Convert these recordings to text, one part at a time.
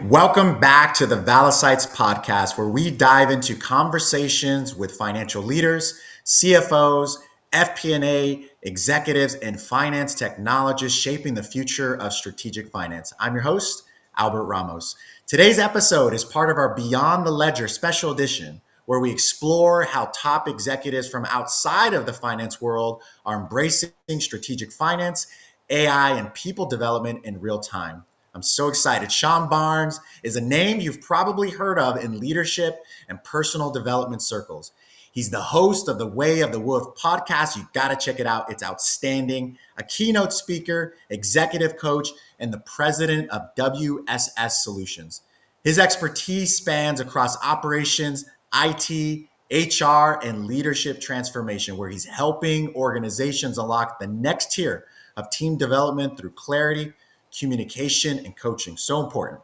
Welcome back to the Valicites podcast, where we dive into conversations with financial leaders, CFOs, FP&A executives, and finance technologists shaping the future of strategic finance. I'm your host, Albert Ramos. Today's episode is part of our Beyond the Ledger special edition, where we explore how top executives from outside of the finance world are embracing strategic finance, AI, and people development in real time. I'm so excited. Sean Barnes is a name you've probably heard of in leadership and personal development circles. He's the host of the Way of the Wolf podcast. You got to check it out. It's outstanding. A keynote speaker, executive coach, and the president of WSS Solutions. His expertise spans across operations, IT, HR, and leadership transformation, where he's helping organizations unlock the next tier of team development through clarity, communication, and coaching. So important.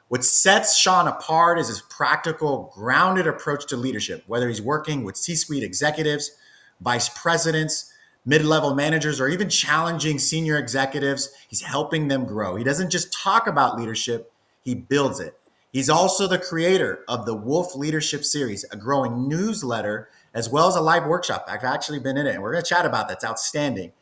What sets Sean apart is his practical, grounded approach to leadership, whether he's working with C-suite executives, vice presidents, mid-level managers, or even challenging senior executives. He's helping them grow. He doesn't just talk about leadership, he builds it. He's also the creator of the Wolf Leadership Series, a growing newsletter, as well as a live workshop. I've actually been in it, and we're going to chat about that. It's outstanding.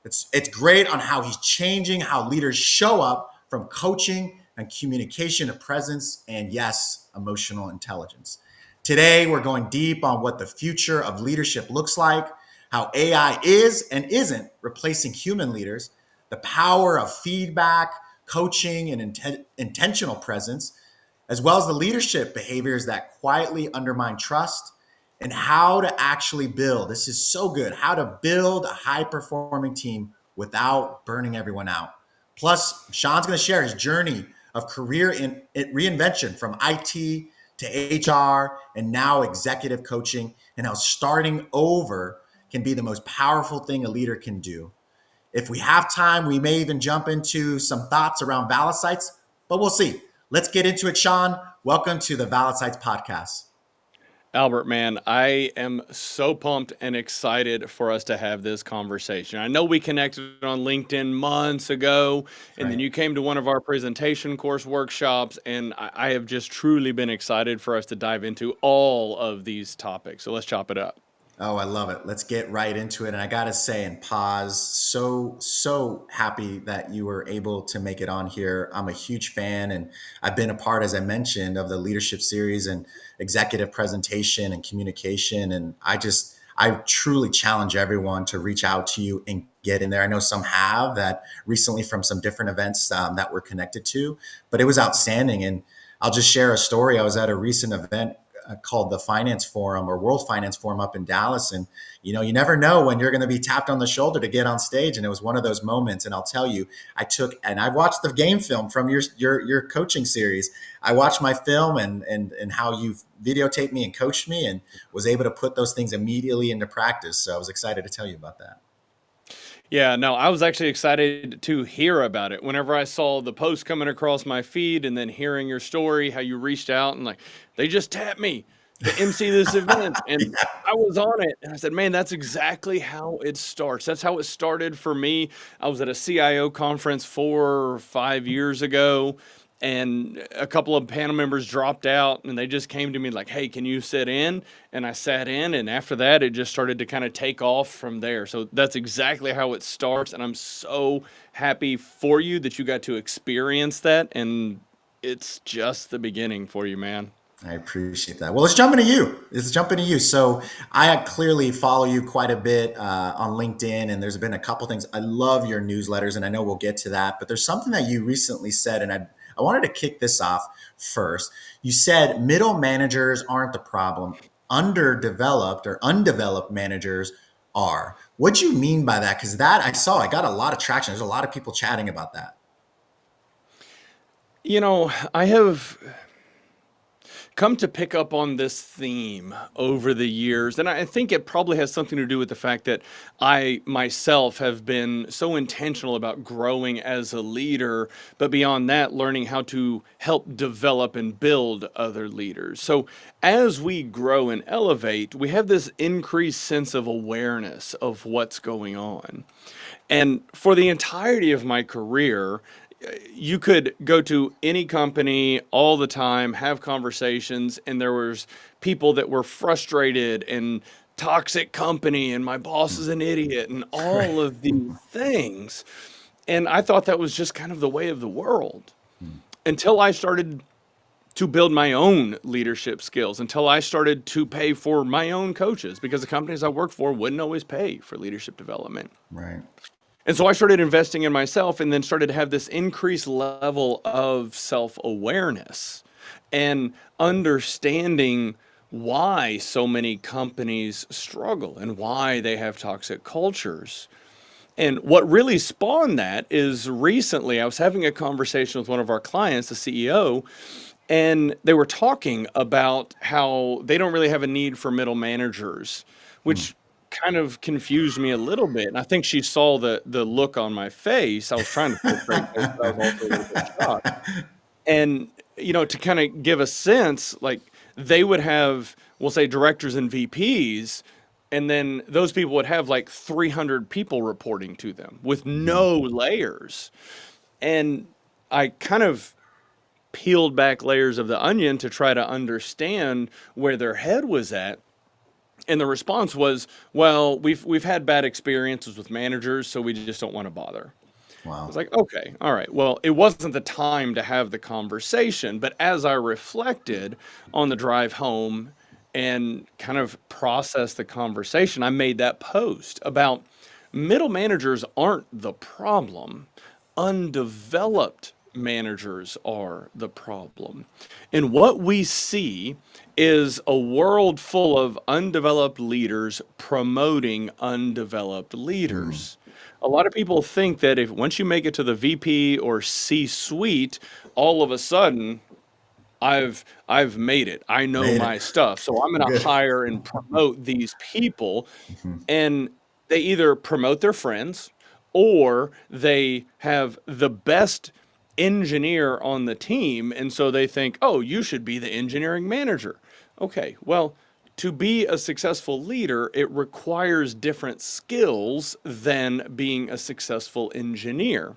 It's great on how he's changing how leaders show up, from coaching and communication to presence and, yes, emotional intelligence. Today, we're going deep on what the future of leadership looks like, how AI is and isn't replacing human leaders, the power of feedback, coaching, and intentional presence, as well as the leadership behaviors that quietly undermine trust, and how to actually build. This is so good. How to build a high-performing team without burning everyone out. Plus, Sean's going to share his journey of career in reinvention, from IT to HR and now executive coaching, and how starting over can be the most powerful thing a leader can do. If we have time, we may even jump into some thoughts around Valicites, but we'll see. Let's get into it, Sean. Welcome to the Valicites podcast. Albert, man, I am so pumped and excited for us to have this conversation. I know we connected on LinkedIn months ago, and then you came to one of our presentation course workshops, and I have just truly been excited for us to dive into all of these topics. So let's chop it up. Oh, I love it. Let's get right into it. And I got to say, and pause, so happy that you were able to make it on here. I'm a huge fan, and I've been a part, as I mentioned, of the leadership series and executive presentation and communication. And I truly challenge everyone to reach out to you and get in there. I know some have that recently from some different events that we're connected to, but it was outstanding. And I'll just share a story. I was at a recent event called the Finance Forum, or World Finance Forum, up in Dallas. And, you never know when you're going to be tapped on the shoulder to get on stage. And it was one of those moments. And I'll tell you, I watched the game film from your coaching series. I watched my film and how you've videotaped me and coached me, and was able to put those things immediately into practice. So I was excited to tell you about that. Yeah, no, I was actually excited to hear about it. Whenever I saw the post coming across my feed and then hearing your story, how you reached out and they just tapped me to MC this event. And Yeah. I was on it. And I said, man, that's exactly how it starts. That's how it started for me. I was at a CIO conference 4 or 5 years ago, and a couple of panel members dropped out, and they just came to me like, hey, can you sit in? And I sat in, and after that, it just started to kind of take off from there. So that's exactly how it starts, and I'm so happy for you that you got to experience that, and it's just the beginning for you, man. I appreciate that. Well, let's jump into you. So I clearly follow you quite a bit on LinkedIn, and there's been a couple things. I love your newsletters, and I know we'll get to that. But there's something that you recently said, and I wanted to kick this off first. You said middle managers aren't the problem. Underdeveloped or undeveloped managers are. What do you mean by that? Because I got a lot of traction. There's a lot of people chatting about that. I have come to pick up on this theme over the years. And I think it probably has something to do with the fact that I myself have been so intentional about growing as a leader, but beyond that, learning how to help develop and build other leaders. So as we grow and elevate, we have this increased sense of awareness of what's going on. And for the entirety of my career, you could go to any company all the time, have conversations, and there was people that were frustrated and toxic company, and my boss is an idiot, and Right. all of these things. And I thought that was just kind of the way of the world until I started to build my own leadership skills, until I started to pay for my own coaches because the companies I worked for wouldn't always pay for leadership development. Right. And so I started investing in myself and then started to have this increased level of self awareness and understanding why so many companies struggle and why they have toxic cultures. And what really spawned that is recently I was having a conversation with one of our clients, the CEO, and they were talking about how they don't really have a need for middle managers, Mm. which kind of confused me a little bit. And I think she saw the look on my face. I was trying to put a straight face, but I was also a little bit shocked. And to kind of give a sense, like they would have, we'll say, directors and VPs, and then those people would have like 300 people reporting to them with Mhm. no layers. And I kind of peeled back layers of the onion to try to understand where their head was at. And the response was, well, we've had bad experiences with managers, so we just don't want to bother. I was Wow. like, okay, all right. Well, it wasn't the time to have the conversation, but as I reflected on the drive home and kind of processed the conversation, I made that post about middle managers aren't the problem. Undeveloped managers are the problem. And what we see is a world full of undeveloped leaders promoting undeveloped Mm. leaders. A lot of people think that if once you make it to the VP or C suite, all of a sudden I've made it. I know Made it. my stuff. So I'm going to Good. hire and promote these people, Mhm. and they either promote their friends or they have the best engineer on the team, and so they think, "Oh, you should be the engineering manager." Okay. Well, to be a successful leader, it requires different skills than being a successful engineer.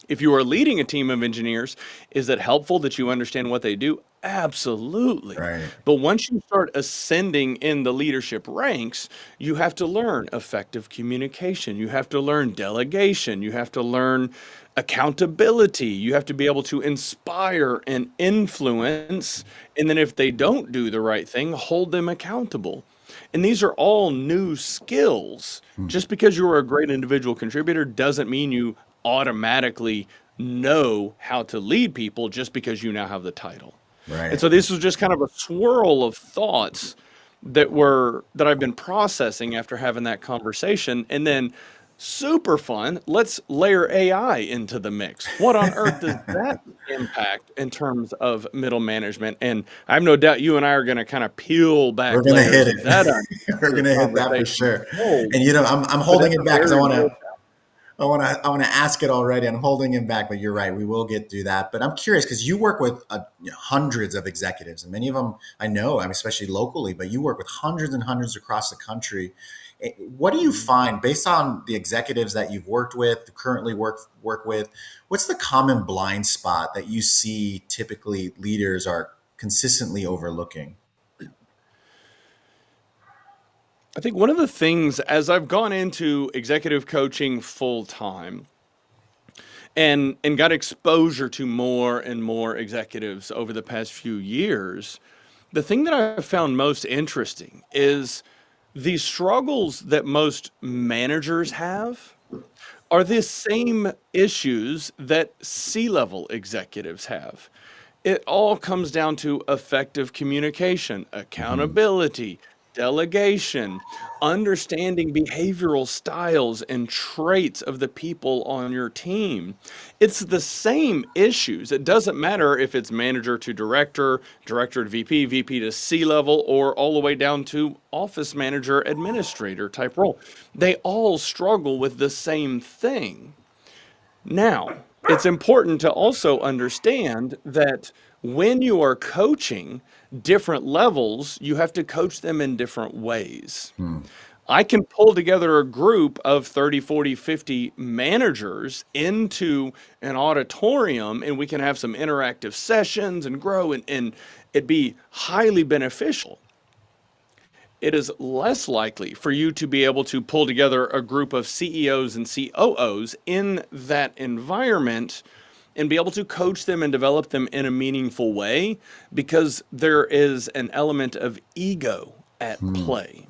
If you are leading a team of engineers, is it helpful that you understand what they do? Absolutely. Right. But once you start ascending in the leadership ranks, you have to learn effective communication. You have to learn delegation. You have to learn accountability. You have to be able to inspire and influence. And then if they don't do the right thing, hold them accountable. And these are all new skills. Mm. Just because you're a great individual contributor doesn't mean you automatically know how to lead people just because you now have the title. And Right. so this was just kind of a swirl of thoughts that I've been processing after having that conversation. And then super fun, let's layer AI into the mix. What on earth does that impact in terms of middle management? And I have no doubt you and I are going to kind of peel We're back gonna layers hit of that it. onion as We're this gonna hit that for conversation sure. unfolds. And I'm But holding that's it a back because very real. I want to ask it already. I'm holding it back, but you're right. We will get through that. But I'm curious because you work with hundreds of executives, and many of them I know, I mean, especially locally. But you work with hundreds and hundreds across the country. What do you find based on the executives that you've worked with, currently work with? What's the common blind spot that you see typically leaders are consistently overlooking? I think one of the things as I've gone into executive coaching full time and got exposure to more and more executives over the past few years, the thing that I've found most interesting is the struggles that most managers have are the same issues that C-level executives have. It all comes down to effective communication, Mhm. accountability, delegation, understanding behavioral styles and traits of the people on your team. It's the same issues. It doesn't matter if it's manager to director, director to VP, VP to C level, or all the way down to office manager, administrator type role. They all struggle with the same thing. Now, it's important to also understand that when you are coaching different levels, you have to coach them in different ways. Hmm. I can pull together a group of 30, 40, 50 managers into an auditorium, and we can have some interactive sessions and grow, and it'd be highly beneficial. It is less likely for you to be able to pull together a group of CEOs and COOs in that environment and be able to coach them and develop them in a meaningful way, because there is an element of ego at play.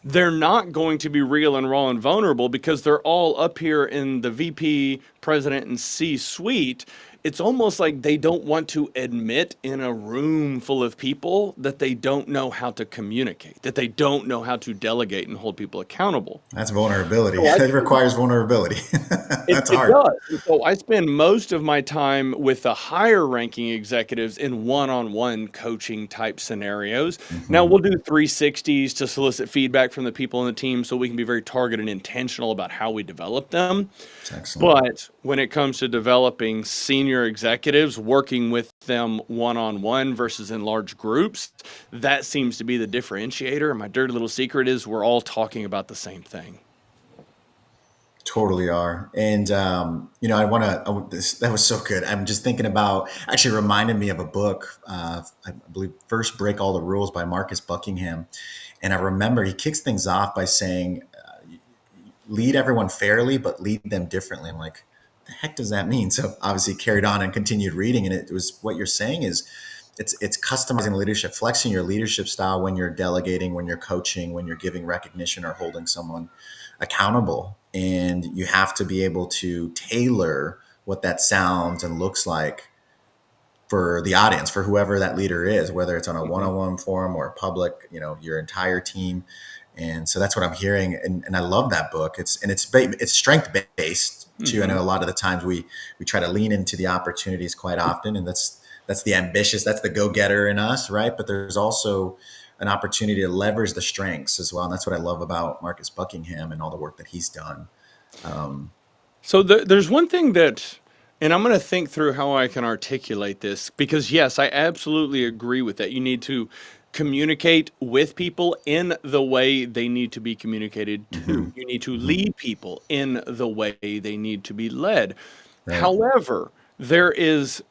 They're not going to be real and raw and vulnerable because they're all up here in the VP, president, and C suite. It's almost like they don't want to admit in a room full of people that they don't know how to communicate, that they don't know how to delegate and hold people accountable. That's vulnerability. So I It requires vulnerability. it, That's it hard. does. And so I spend most of my time with the higher ranking executives in one-on-one coaching type scenarios. Now we'll do 360s to solicit feedback from the people in the team so we can be very targeted and intentional about how we develop them. Excellent. But when it comes to developing senior executives, working with them one-on-one versus in large groups, that seems to be the differentiator. And my dirty little secret is we're all talking about the same thing. Totally are. And, I want to, that was so good. I'm just thinking about, actually reminded me of a book, I believe First Break All the Rules by Marcus Buckingham. And I remember he kicks things off by saying, lead everyone fairly, but lead them differently. I'm like, the heck does that mean? So obviously carried on and continued reading. And it was what you're saying is it's customizing leadership, flexing your leadership style when you're delegating, when you're coaching, when you're giving recognition or holding someone accountable. And you have to be able to tailor what that sounds and looks like for the audience, for whoever that leader is, whether it's on a one-on-one forum or public, your entire team. And so that's what I'm hearing. And I love that book. It's strength based too. I know a lot of the times we try to lean into the opportunities quite often. And that's the ambitious, that's the go-getter in us. Right. But there's also an opportunity to leverage the strengths as well. And that's what I love about Marcus Buckingham and all the work that he's done. So there's one thing that, and I'm going to think through how I can articulate this, because yes, I absolutely agree with that. You need to communicate with people in the way they need to be communicated to. You need to lead people in the way they need to be led. Right. However, there is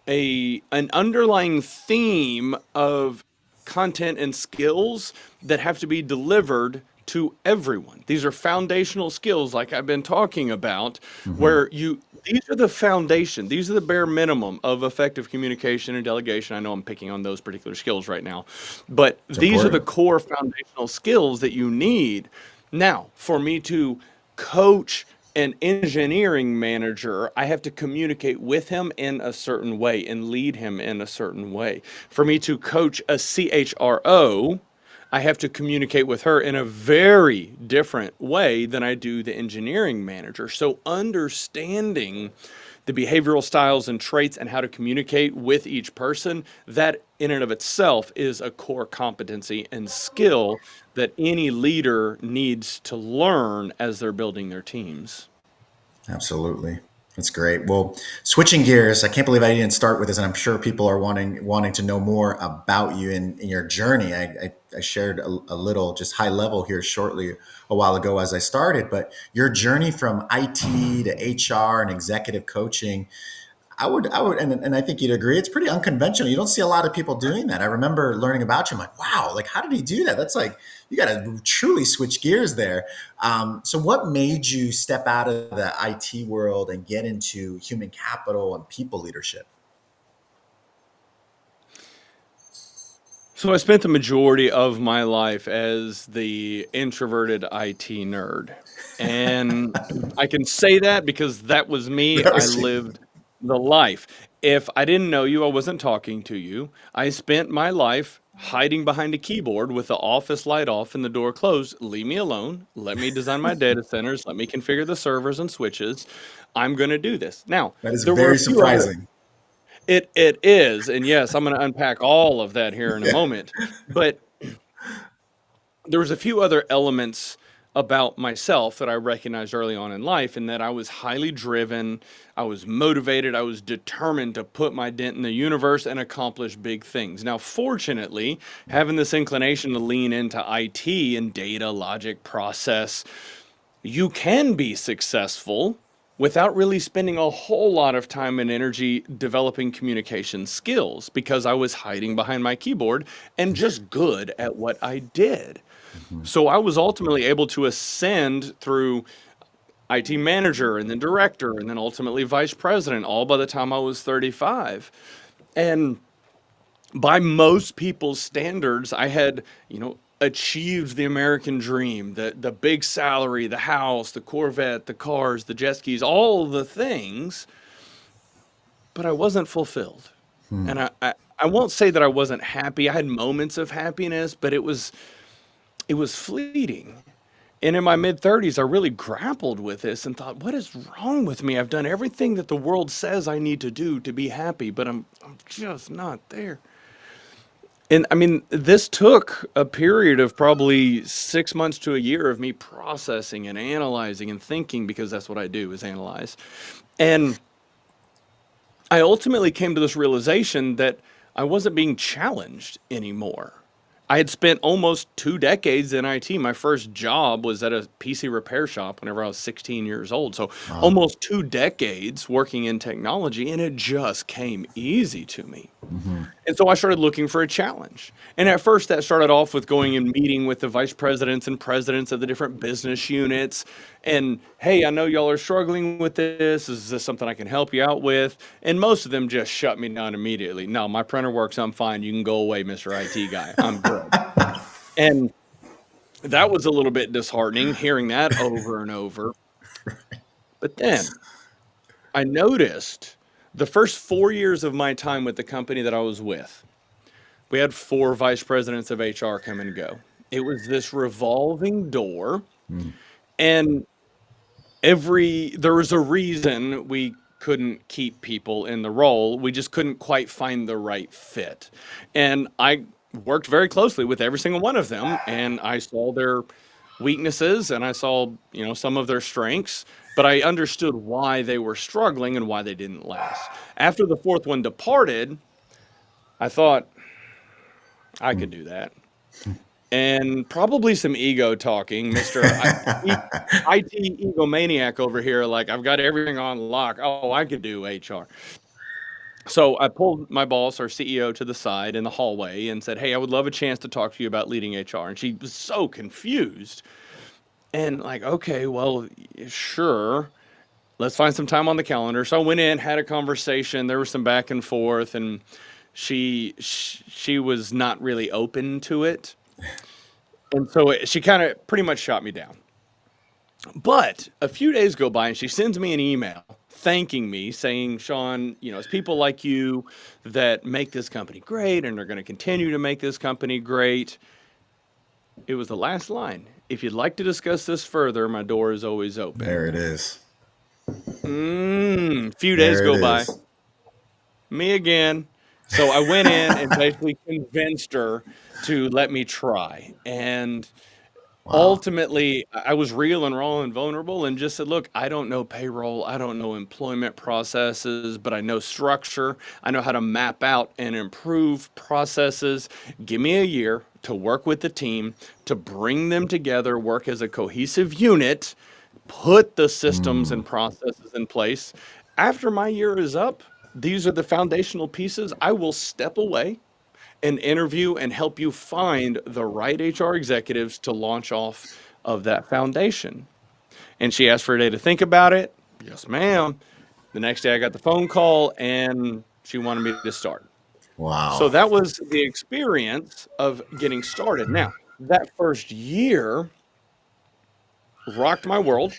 an underlying theme of content and skills that have to be delivered to everyone. These are foundational skills like I've been talking about, where these are the foundation, these are the bare minimum of effective communication and delegation. I know I'm picking on those particular skills right now, but these are the core foundational skills that you need. Now, for me to coach an engineering manager, I have to communicate with him in a certain way and lead him in a certain way. For me to coach a CHRO, I have to communicate with her in a very different way than I do the engineering manager. So understanding the behavioral styles and traits and how to communicate with each person, that in and of itself is a core competency and skill that any leader needs to learn as they're building their teams. Absolutely. That's great. Well, switching gears, I can't believe I didn't start with this, and I'm sure people are wanting to know more about you and your journey. I shared a little, just high level here shortly a while ago as I started, but your journey from IT to HR and executive coaching, I would, and I think you'd agree, it's pretty unconventional. You don't see a lot of people doing that. I remember learning about you. I'm like, wow, like how did he do that? That's like, you got to truly switch gears there. So what made you step out of the IT world and get into human capital and people leadership? So I spent the majority of my life as the introverted IT nerd. And I can say that because that was me. I lived the life. If I didn't know you, I wasn't talking to you. I spent my life hiding behind a keyboard with the office light off and the door closed. Leave me alone. Let me design my data centers. Let me configure the servers and switches. I'm going to do this. Now, That is there were very a few other, surprising. it is, and yes, I'm going to unpack all of that here in a moment. But there was a few other elements about myself that I recognized early on in life, and that I was highly driven, I was motivated, I was determined to put my dent in the universe and accomplish big things. Now, fortunately, having this inclination to lean into IT and data, logic, process, you can be successful without really spending a whole lot of time and energy developing communication skills, because I was hiding behind my keyboard and just good at what I did. Mhm. So I was ultimately able to ascend through IT manager and then director and then ultimately vice president, all by the time I was 35. And by most people's standards, I had, achieved the American dream, the big salary, the house, the Corvette, the cars, the jet skis, all the things, but I wasn't fulfilled. Hmm. And I won't say that I wasn't happy. I had moments of happiness, but it was fleeting. And in my mid 30s, I really grappled with this and thought, what is wrong with me? I've done everything that the world says I need to do to be happy, but I'm just not there. And I mean, this took a period of probably 6 months to a year of me processing and analyzing and thinking, because that's what I do, is analyze. And I ultimately came to this realization that I wasn't being challenged anymore. I had spent almost 2 decades in IT. My first job was at a PC repair shop whenever I was 16 years old. So Wow. almost 2 decades working in technology, and it just came easy to me. Hmm. And so I started looking for a challenge. And at first, that started off with going and meeting with the vice presidents and presidents of the different business units. And hey, I know y'all are struggling with this. Is this something I can help you out with? And most of them just shut me down immediately. No, my printer works. I'm fine. You can go away, Mr. IT guy. I'm good. And that was a little bit disheartening hearing that over and over. But then I noticed the first 4 years of my time with the company that I was with, we had 4 vice presidents of HR come and go. It was this revolving door, Hmm. and there was a reason we couldn't keep people in the role. We just couldn't quite find the right fit. And I worked very closely with every single one of them, and I saw their weaknesses and I saw, some of their strengths, but I understood why they were struggling and why they didn't last. After the fourth one departed, I thought I Hmm. could do that. And probably some ego talking, IT egomaniac over here. Like, I've got everything on lock. Oh, I could do HR. So I pulled my boss, our CEO, to the side in the hallway and said, "Hey, I would love a chance to talk to you about leading HR." And she was so confused. And like, okay, well, sure. Let's find some time on the calendar. So I went in, had a conversation. There was some back and forth, and she was not really open to it. And so she kind of pretty much shot me down. But a few days go by and she sends me an email thanking me, saying, "Sean, it's people like you that make this company great and are going to continue to make this company great." It was the last line. "If you'd like to discuss this further, my door is always open." There it is. Few days There it go by. is. Me again. So I went in and basically convinced her to let me try. And Wow. ultimately, I was real and raw and vulnerable and just said, "Look, I don't know payroll. I don't know employment processes, but I know structure. I know how to map out and improve processes. Give me a year to work with the team, to bring them together, work as a cohesive unit, put the systems Hmm. and processes in place. After my year is up, these are the foundational pieces. I will step away and interview and help you find the right HR executives to launch off of that foundation." And she asked for a day to think about it. Yes, ma'am. The next day I got the phone call and she wanted me to start. So Wow. that was the experience of getting started. Now, that first year rocked my world.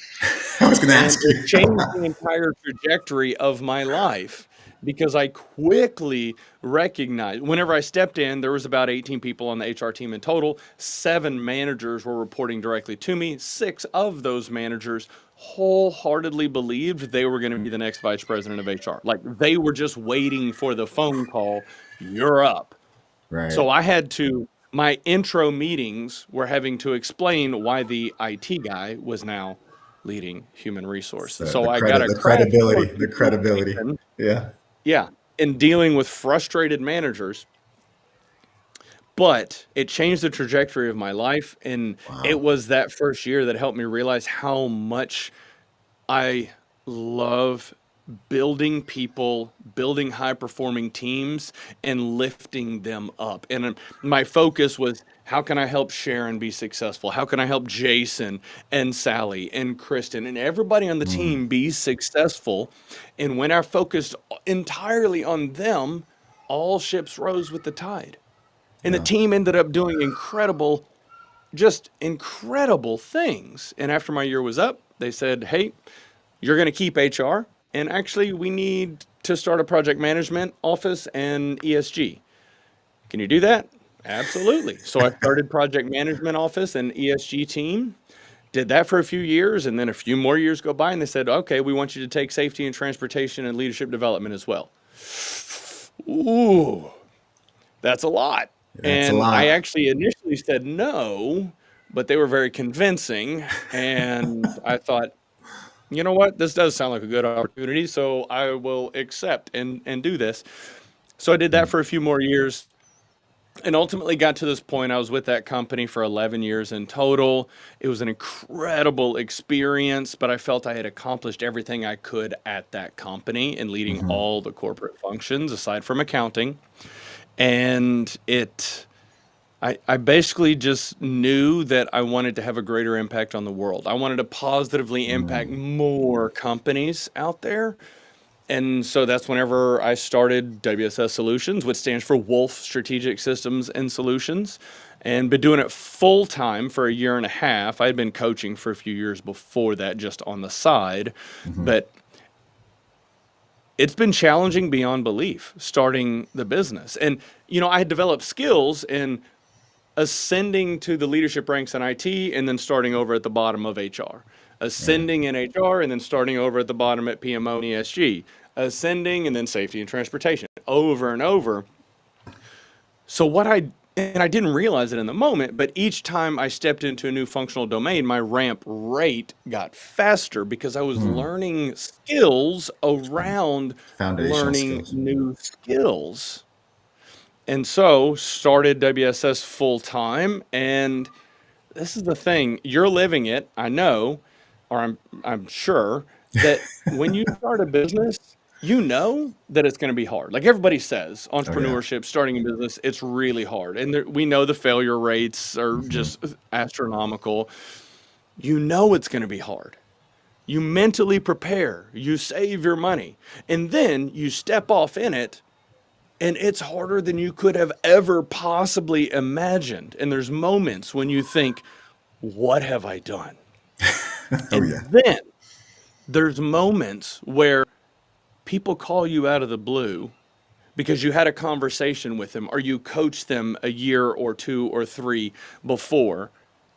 I was going to And ask it you. changed the entire trajectory of my life, because I quickly recognized whenever I stepped in, there was about 18 people on the HR team in total. 7 managers were reporting directly to me. 6 of those managers wholeheartedly believed they were going to be the next vice president of HR. Like, they were just waiting for the phone call, "You're up." Right. So I had to my intro meetings were having to explain why the IT guy was now leading human resources. So So I got a crash course the credibility. education, Yeah. yeah, in dealing with frustrated managers, but it changed the trajectory of my life. And it Wow. was that first year that helped me realize how much I love building people, building high performing teams, and lifting them up. And my focus was, how can I help Sharon be successful? How can I help Jason and Sally and Kristen and everybody on the Mm, team be successful? And when I focused entirely on them, all ships rose with the tide. And the yeah. team ended up doing incredible, just incredible things. And after my year was up, they said, hey, you're going to keep HR. And actually, we need to start a project management office and ESG. Can you do that? Absolutely. So I started project management office and ESG team, did that for a few years. And then a few more years go by and they said, okay, we want you to take safety and transportation and leadership development as well. Ooh, that's a lot. That's a And I lot. actually initially said no, but they were very convincing. And I thought, you know what? This does sound like a good opportunity, so I will accept and do this. So I did that Mm, for a few more years and ultimately got to this point. I was with that company for 11 years in total. It was an incredible experience, but I felt I had accomplished everything I could at that company in leading mhm, all the corporate functions aside from accounting. And I basically just knew that I wanted to have a greater impact on the world. I wanted to positively impact mm, more companies out there. And so that's whenever I started WSS Solutions, which stands for Wolf Strategic Systems and Solutions, and been doing it full time for a year and a half. I had been coaching for a few years before that, just on the side. mhm, But it's been challenging beyond belief starting the business. And, I had developed skills in ascending to the leadership ranks in IT and then starting over at the bottom of HR, right. ascending in HR and then starting over at the bottom at PMO and ESG, ascending and then safety and transportation, over and over. So and I didn't realize it in the moment, but each time I stepped into a new functional domain, my ramp rate got faster because I was Hmm. learning skills Right. around Foundational learning skills. new skills. And so started WSS full time. And this is the thing, you're living it, I know, or I'm sure that when you start a business, you know that it's going to be hard. Like everybody says, Oh yeah. entrepreneurship, starting a business, it's really hard. And we know the failure rates are Hmm. just astronomical. You know it's going to be hard. You mentally prepare, you save your money, and then you step off in it and it's harder than you could have ever possibly imagined. And there's moments when you think, what have I done? Oh yeah. And then there's moments where people call you out of the blue because you had a conversation with them or you coached them a year or two or three before,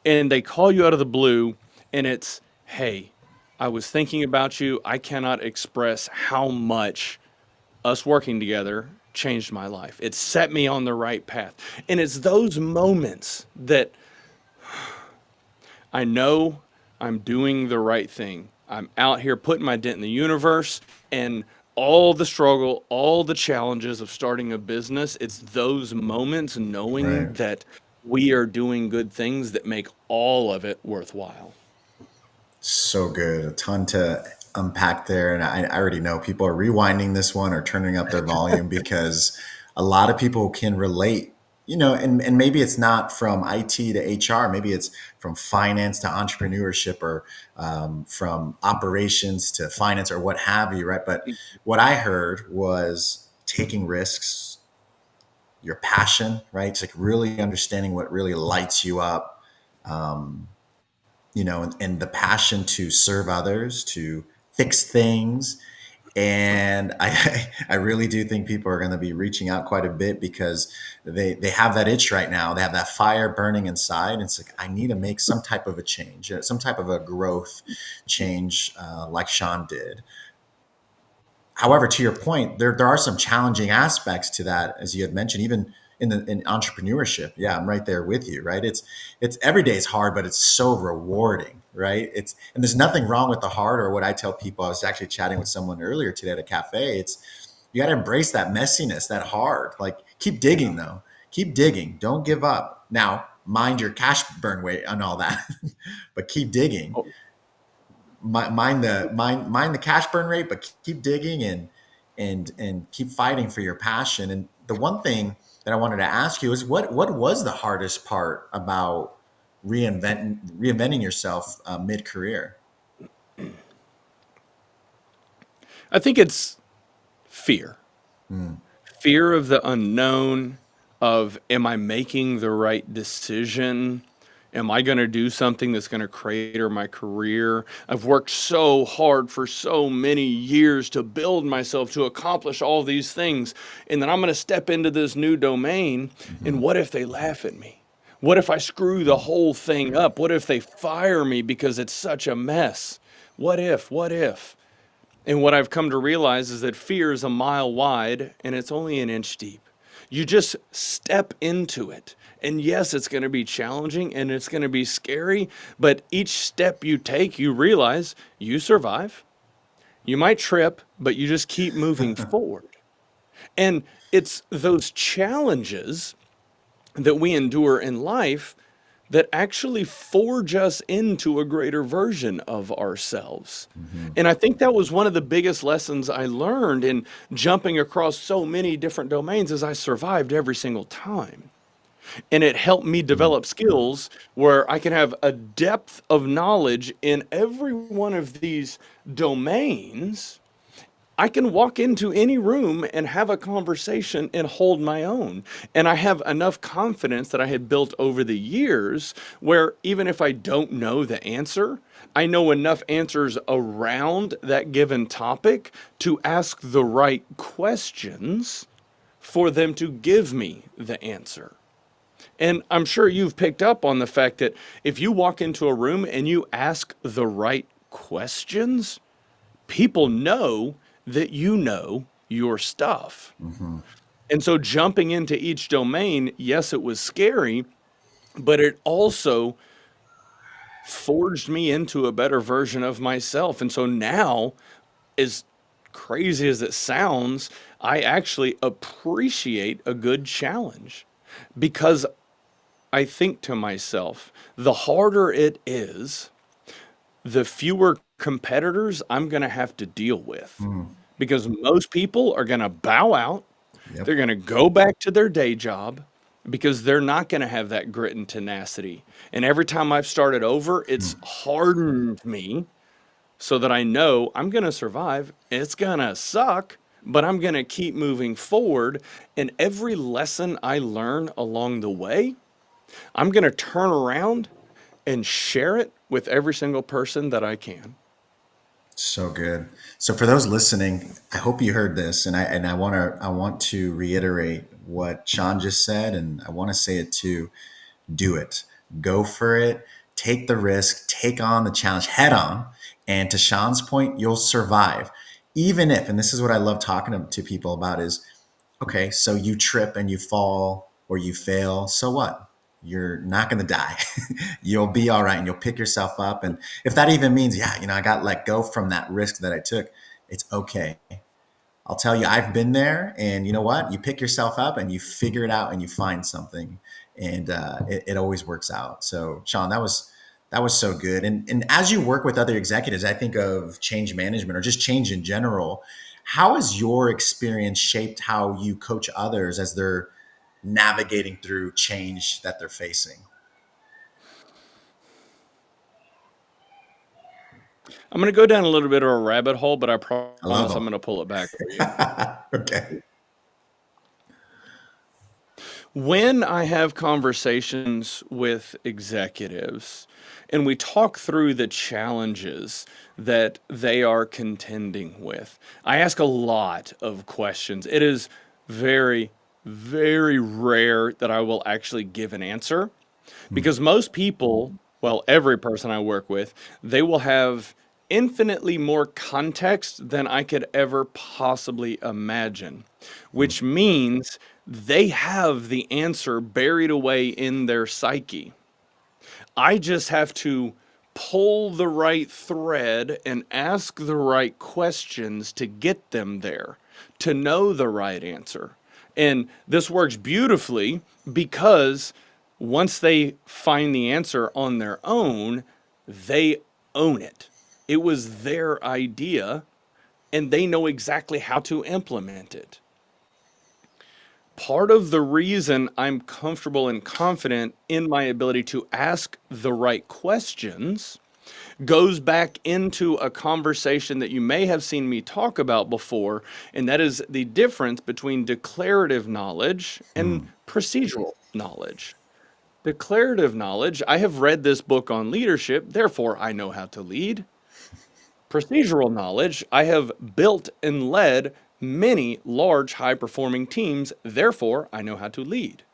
and they call you out of the blue and it's, hey, I was thinking about you. I cannot express how much us working together changed my life. It set me on the right path. And it's those moments that I know I'm doing the right thing. I'm out here putting my dent in the universe, and all the struggle, all the challenges of starting a business, it's those moments knowing Right. that we are doing good things that make all of it worthwhile. So good. A ton to unpack there. And I already know people are rewinding this one or turning up their volume because a lot of people can relate, and maybe it's not from IT to HR, maybe it's from finance to entrepreneurship or from operations to finance or what have you, right? But what I heard was taking risks, your passion, right? It's like really understanding what really lights you up. Um, and the passion to serve others, to fix things. And I really do think people are going to be reaching out quite a bit because they have that itch right now. They have that fire burning inside. And it's like, I need to make some type of a change, some type of a growth change, like Sean did. However, to your point, there are some challenging aspects to that, as you had mentioned, even in entrepreneurship. Yeah, I'm right there with you, right? It's every day is hard, but it's so rewarding, right? It's and there's nothing wrong with the hard, or what I tell people. I was actually chatting with someone earlier today at a cafe. It's you got to embrace that messiness, that hard. Like keep digging though. Keep digging. Don't give up. Now, mind your cash burn rate and all that, but keep digging. Oh, Mind the cash burn rate, but keep digging and keep fighting for your passion. And the one thing that I wanted to ask you is what was the hardest part about reinventing yourself mid career? I think it's fear. Fear of the unknown, of am I making the right decision? Am I going to do something that's going to crater my career? I've worked so hard for so many years to build myself to accomplish all these things. And then I'm going to step into this new domain. Mm-hmm. And what if they laugh at me? What if I screw the whole thing up? What if they fire me because it's such a mess? What if? What if? And what I've come to realize is that fear is a mile wide and it's only an inch deep. You just step into it. And yes, it's going to be challenging and it's going to be scary, but each step you take, you realize you survive. You might trip, but you just keep moving forward. And it's those challenges that we endure in life that actually forge us into a greater version of ourselves. Mm-hmm. And I think that was one of the biggest lessons I learned in jumping across so many different domains as I survived every single time. And it helped me develop skills where I can have a depth of knowledge in every one of these domains. I can walk into any room and have a conversation and hold my own. And I have enough confidence that I had built over the years where even if I don't know the answer, I know enough answers around that given topic to ask the right questions for them to give me the answer. And I'm sure you've picked up on the fact that if you walk into a room and you ask the right questions, people know that you know your stuff. Mm-hmm. And so jumping into each domain, yes, it was scary, but it also forged me into a better version of myself. And so now, as crazy as it sounds, I actually appreciate a good challenge because I think to myself, the harder it is, the fewer competitors I'm going to have to deal with Mm. because most people are going to bow out. Yep. They're going to go back to their day job because they're not going to have that grit and tenacity. And every time I've started over, it's hardened me so that I know I'm going to survive. It's going to suck, but I'm going to keep moving forward. And every lesson I learn along the way, I'm going to turn around and share it with every single person that I can. So good. So for those listening, I hope you heard this, and I want to reiterate what Sean just said, and I want to say it too. Do it. Go for it. Take the risk. Take on the challenge head on. And to Sean's point, you'll survive. Even if, and this is what I love talking to people about, is okay, so you trip and you fall or you fail. So what? You're not going to die. You'll be all right and you'll pick yourself up. And if that even means, yeah, I got let go from that risk that I took, it's okay. I'll tell you, I've been there, and you know what? You pick yourself up and you figure it out and you find something, and it always works out. So, Sean, that was so good. And as you work with other executives, I think of change management or just change in general. How has your experience shaped how you coach others as they're navigating through change that they're facing? I'm going to go down a little bit of a rabbit hole, but I I love promise I'm them. going to pull it back for you. Okay. When I have conversations with executives and we talk through the challenges that they are contending with, I ask a lot of questions. It is very, very rare that I will actually give an answer because most people, well, every person I work with, they will have infinitely more context than I could ever possibly imagine, which means they have the answer buried away in their psyche. I just have to pull the right thread and ask the right questions to get them there, to know the right answer. And this works beautifully because once they find the answer on their own, they own it. It was their idea and they know exactly how to implement it. Part of the reason I'm comfortable and confident in my ability to ask the right questions goes back into a conversation that you may have seen me talk about before, and that is the difference between declarative knowledge and procedural knowledge. Declarative knowledge, I have read this book on leadership, therefore I know how to lead. Procedural knowledge, I have built and led many large high performing teams, therefore I know how to lead.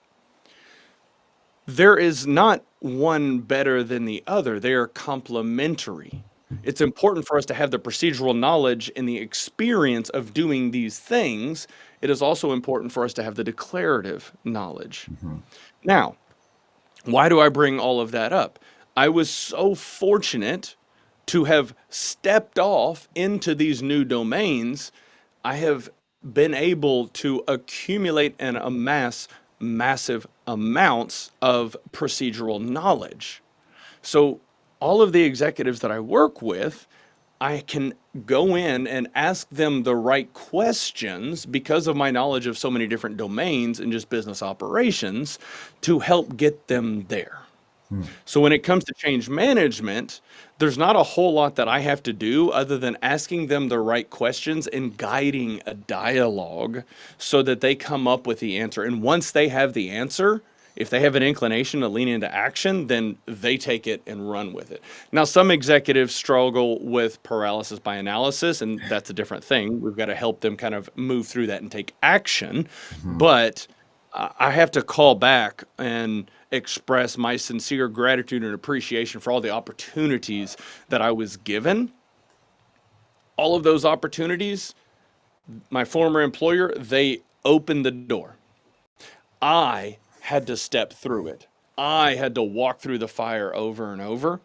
There is not one better than the other, they are complementary. It's important for us to have the procedural knowledge and the experience of doing these things. It is also important for us to have the declarative knowledge. Now, why do I bring all of that up? I was so fortunate to have stepped off into these new domains. I have been able to accumulate and amass massive amounts of procedural knowledge. So, all of the executives that I work with, I can go in and ask them the right questions because of my knowledge of so many different domains and just business operations to help get them there. So when it comes to change management, there's not a whole lot that I have to do other than asking them the right questions and guiding a dialogue so that they come up with the answer. And once they have the answer, if they have an inclination to lean into action, then they take it and run with it. Now, some executives struggle with paralysis by analysis, and that's a different thing. We've got to help them kind of move through that and take action. But I have to call back and express my sincere gratitude and appreciation for all the opportunities that I was given. All of those opportunities, my former employer, they opened the door. I had to step through it. I had to walk through the fire over and over.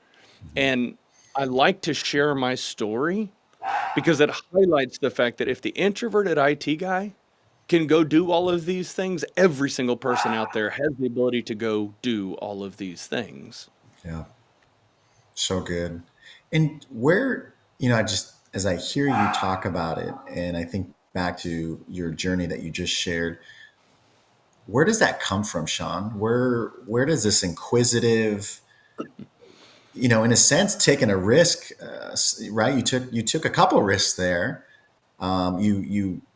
And I like to share my story because it highlights the fact that if the introverted IT guy can go do all of these things, every single person out there has the ability to go do all of these things. Yeah, so good. And where, I just, as I hear you talk about it, and I think back to your journey that you just shared, where does that come from, Sean? Where does this inquisitive, in a sense, taking a risk, right? You took a couple risks there.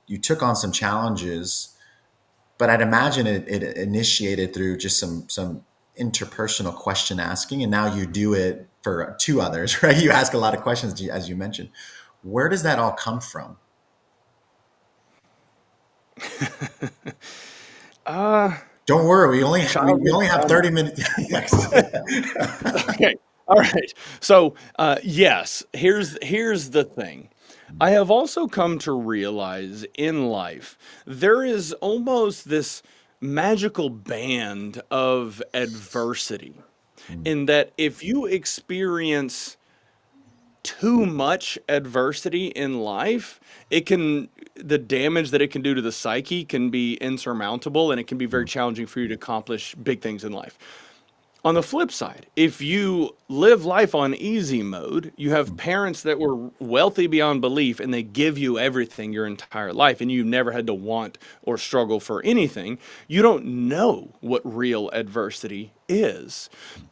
You took on some challenges, but I'd imagine it initiated through just some interpersonal question asking, and now you do it for two others, right? You ask a lot of questions, as you mentioned. Where does that all come from? Uh, Don't worry, we only childhood have trauma. 30 minutes. Yes. Okay. All right. So, yes, here's the thing. I have also come to realize in life there is almost this magical band of adversity in that if you experience too much adversity in life, the damage that it can do to the psyche can be insurmountable and it can be very challenging for you to accomplish big things in life. On the flip side, if you live life on easy mode, you have parents that were wealthy beyond belief and they give you everything your entire life and you've never had to want or struggle for anything, you don't know what real adversity is.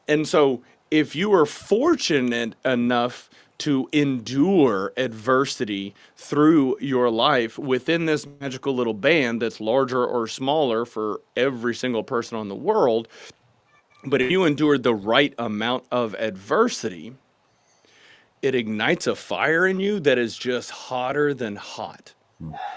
And so if you are fortunate enough to endure adversity through your life within this magical little band that's larger or smaller for every single person on the world, but if you endured the right amount of adversity, it ignites a fire in you that is just hotter than hot.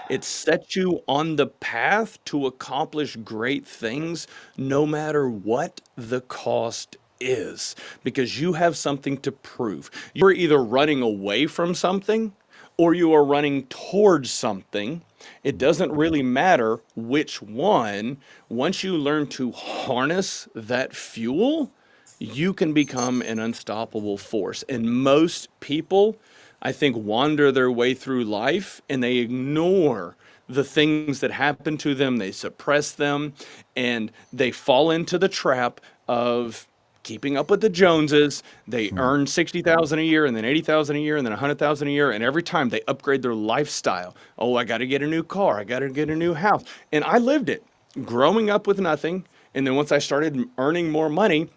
It sets you on the path to accomplish great things no matter what the cost is, because you have something to prove. You're either running away from something or you are running towards something. It doesn't really matter which one. Once you learn to harness that fuel, you can become an unstoppable force. And most people, I think, wander their way through life and they ignore the things that happen to them, they suppress them, and they fall into the trap of keeping up with the Joneses. They earn 60,000 a year and then 80,000 a year and then 100,000 a year, and every time they upgrade their lifestyle. Oh, I got to get a new car, I got to get a new house. And I lived it, growing up with nothing, and then once I started earning more money,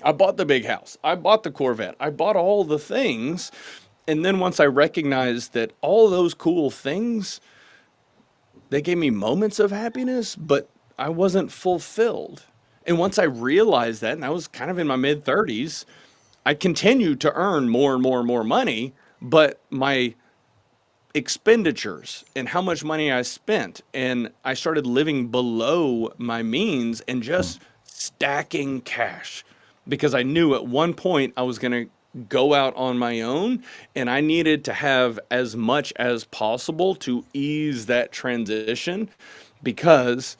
I bought the big house, I bought the Corvette, I bought all the things. And then once I recognized that all those cool things, they gave me moments of happiness, but I wasn't fulfilled. And once I realized that, and I was kind of in my mid 30s, I continued to earn more and more and more money, but my expenditures and how much money I spent, and I started living below my means and just stacking cash, because I knew at one point I was going to go out on my own and I needed to have as much as possible to ease that transition, because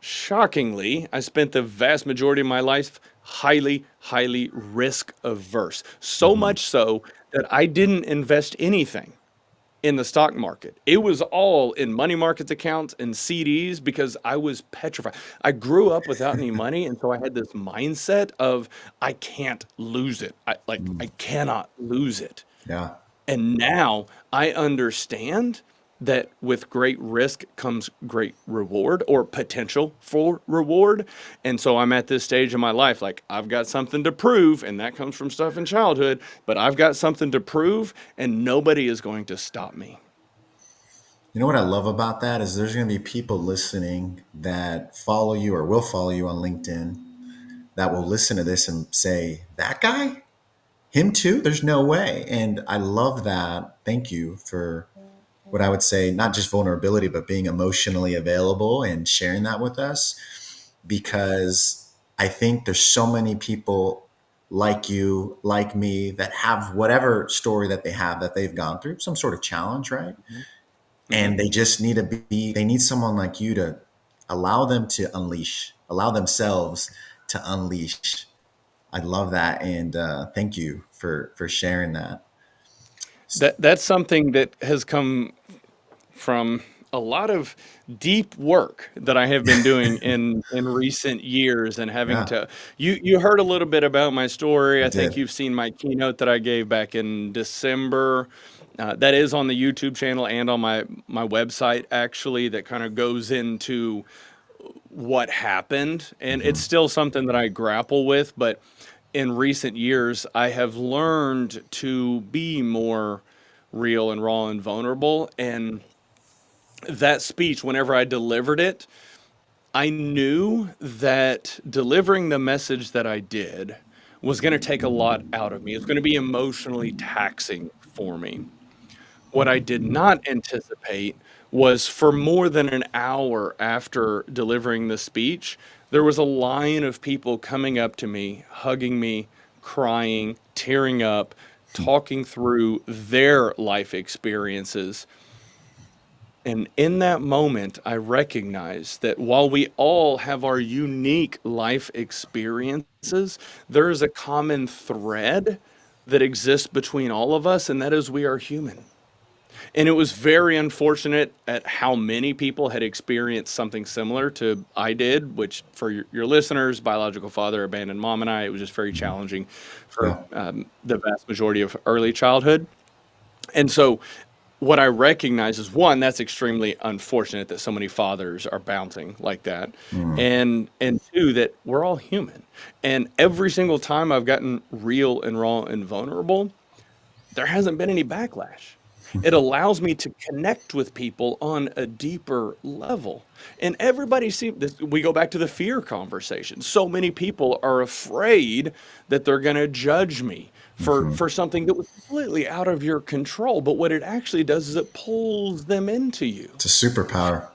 shockingly, I spent the vast majority of my life highly risk averse. So Mhm. much so that I didn't invest anything in the stock market. It was all in money markets accounts and CDs because I was petrified. I grew up without any money, and so I had this mindset of I can't lose it. I Mm. cannot lose it. Yeah. And now I understand that with great risk comes great reward, or potential for reward. And so I'm at this stage in my life, like I've got something to prove, and that comes from stuff in childhood, but I've got something to prove, and nobody is going to stop me. You know what I love about that is there's going to be people listening that follow you or will follow you on LinkedIn that will listen to this and say, that guy? Him too? There's no way. And I love that. Thank you for what I would say, not just vulnerability, but being emotionally available and sharing that with us. Because I think there's so many people like you, like me, that have whatever story that they have that they've gone through, some sort of challenge, right? Mhm. Mhm. And they just need to they need someone like you to allow them to unleash, allow themselves to unleash. I love that. And thank you for sharing that. That's something that has come from a lot of deep work that I have been doing in recent years, and having Yeah, to, you heard a little bit about my story. I I think did. you've seen my keynote that I gave back in December. That is on the YouTube channel and on my website, actually, that kind of goes into what happened, and it's Hmm. still something that I grapple with. But in recent years, I have learned to be more real and raw and vulnerable. And that speech, whenever I delivered it, I knew that delivering the message that I did was going to take a lot out of me. It's going to be emotionally taxing for me. What I did not anticipate was, for more than an hour after delivering the speech, there was a line of people coming up to me, hugging me, crying, tearing up, talking through their life experiences. And in that moment, I recognized that while we all have our unique life experiences, there is a common thread that exists between all of us, and that is we are human. And it was very unfortunate at how many people had experienced something similar to I did, which, for your listeners, biological father, abandoned mom, and I, it was just very challenging for Yeah. the vast majority of early childhood. And so what I recognize is, one, that's extremely unfortunate that so many fathers are bouncing like that. Mm. And two, that we're all human. And every single time I've gotten real and raw and vulnerable, there hasn't been any backlash. It allows me to connect with people on a deeper level. And everybody see this, we go back to the fear conversation. So many people are afraid that they're going to judge me Hmm. for something that was completely out of your control. But what it actually does is it pulls them into you. It's a superpower.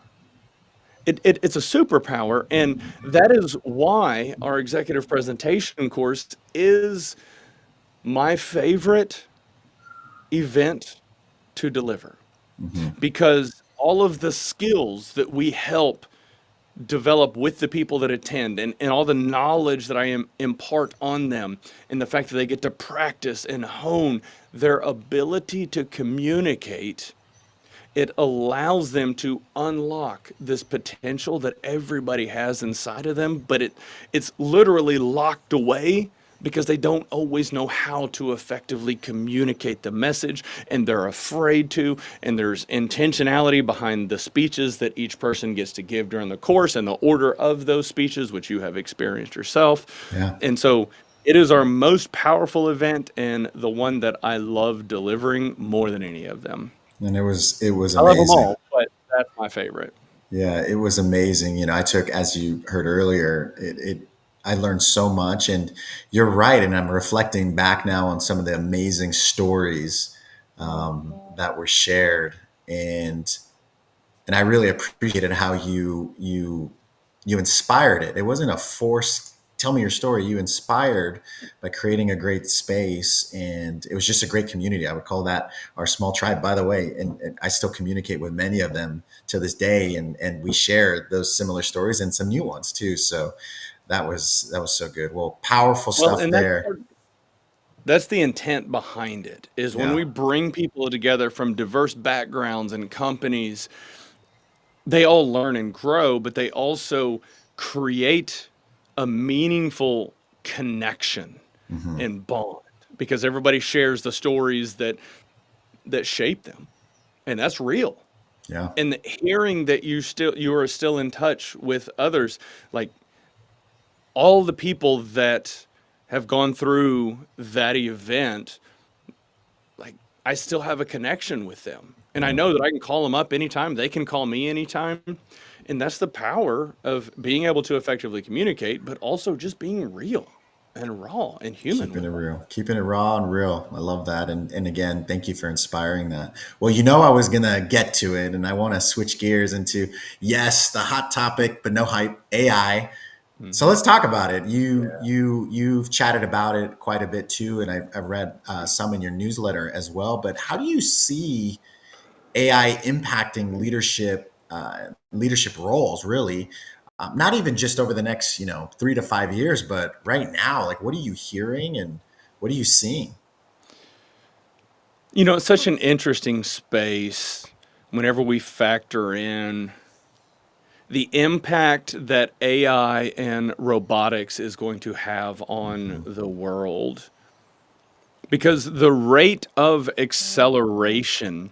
It's a superpower, and that is why our executive presentation course is my favorite event to deliver, because all of the skills that we help develop with the people that attend, and all the knowledge that impart on them, and the fact that they get to practice and hone their ability to communicate, it allows them to unlock this potential that everybody has inside of them, but it's literally locked away because they don't always know how to effectively communicate the message, and they're afraid to, and there's intentionality behind the speeches that each person gets to give during the course and the order of those speeches, which you have experienced yourself. Yeah. And so it is our most powerful event, and the one that I love delivering more than any of them. And it was I love them amazing. all, but that's my favorite. Yeah, it was amazing. I took, as you heard earlier, I learned so much, and you're right. And I'm reflecting back now on some of the amazing stories that were shared, and I really appreciated how you inspired it. It wasn't a forced tell me your story. You inspired by creating a great space, and it was just a great community. I would call that our small tribe, by the way. And I still communicate with many of them to this day, and we share those similar stories and some new ones too. So that was so good. Well, powerful Well, stuff and there. that's the intent behind it, is when Yeah. we bring people together from diverse backgrounds and companies, they all learn and grow, but they also create a meaningful connection Hmm. and bond, because everybody shares the stories that shape them. And that's real. Yeah. And hearing that you are still in touch with others, like all the people that have gone through that event, like I still have a connection with them. And I Yeah. know that I can call them up anytime, they can call me anytime. And that's the power of being able to effectively communicate, but also just being real and raw and human Keeping with it one. real, keeping it raw and real. I love that. And again, thank you for inspiring that. Well, I was going to get to it, and I want to switch gears into, yes, the hot topic, but no hype, AI. So Hmm. let's talk about it. Yeah. You've chatted about it quite a bit too, and I've read some in your newsletter as well. But how do you see AI impacting leadership roles? Really, not even just over the next 3 to 5 years, but right now. Like, what are you hearing and what are you seeing? It's such an interesting space whenever we factor in the impact that AI and robotics is going to have on Hmm. the world, because the rate of acceleration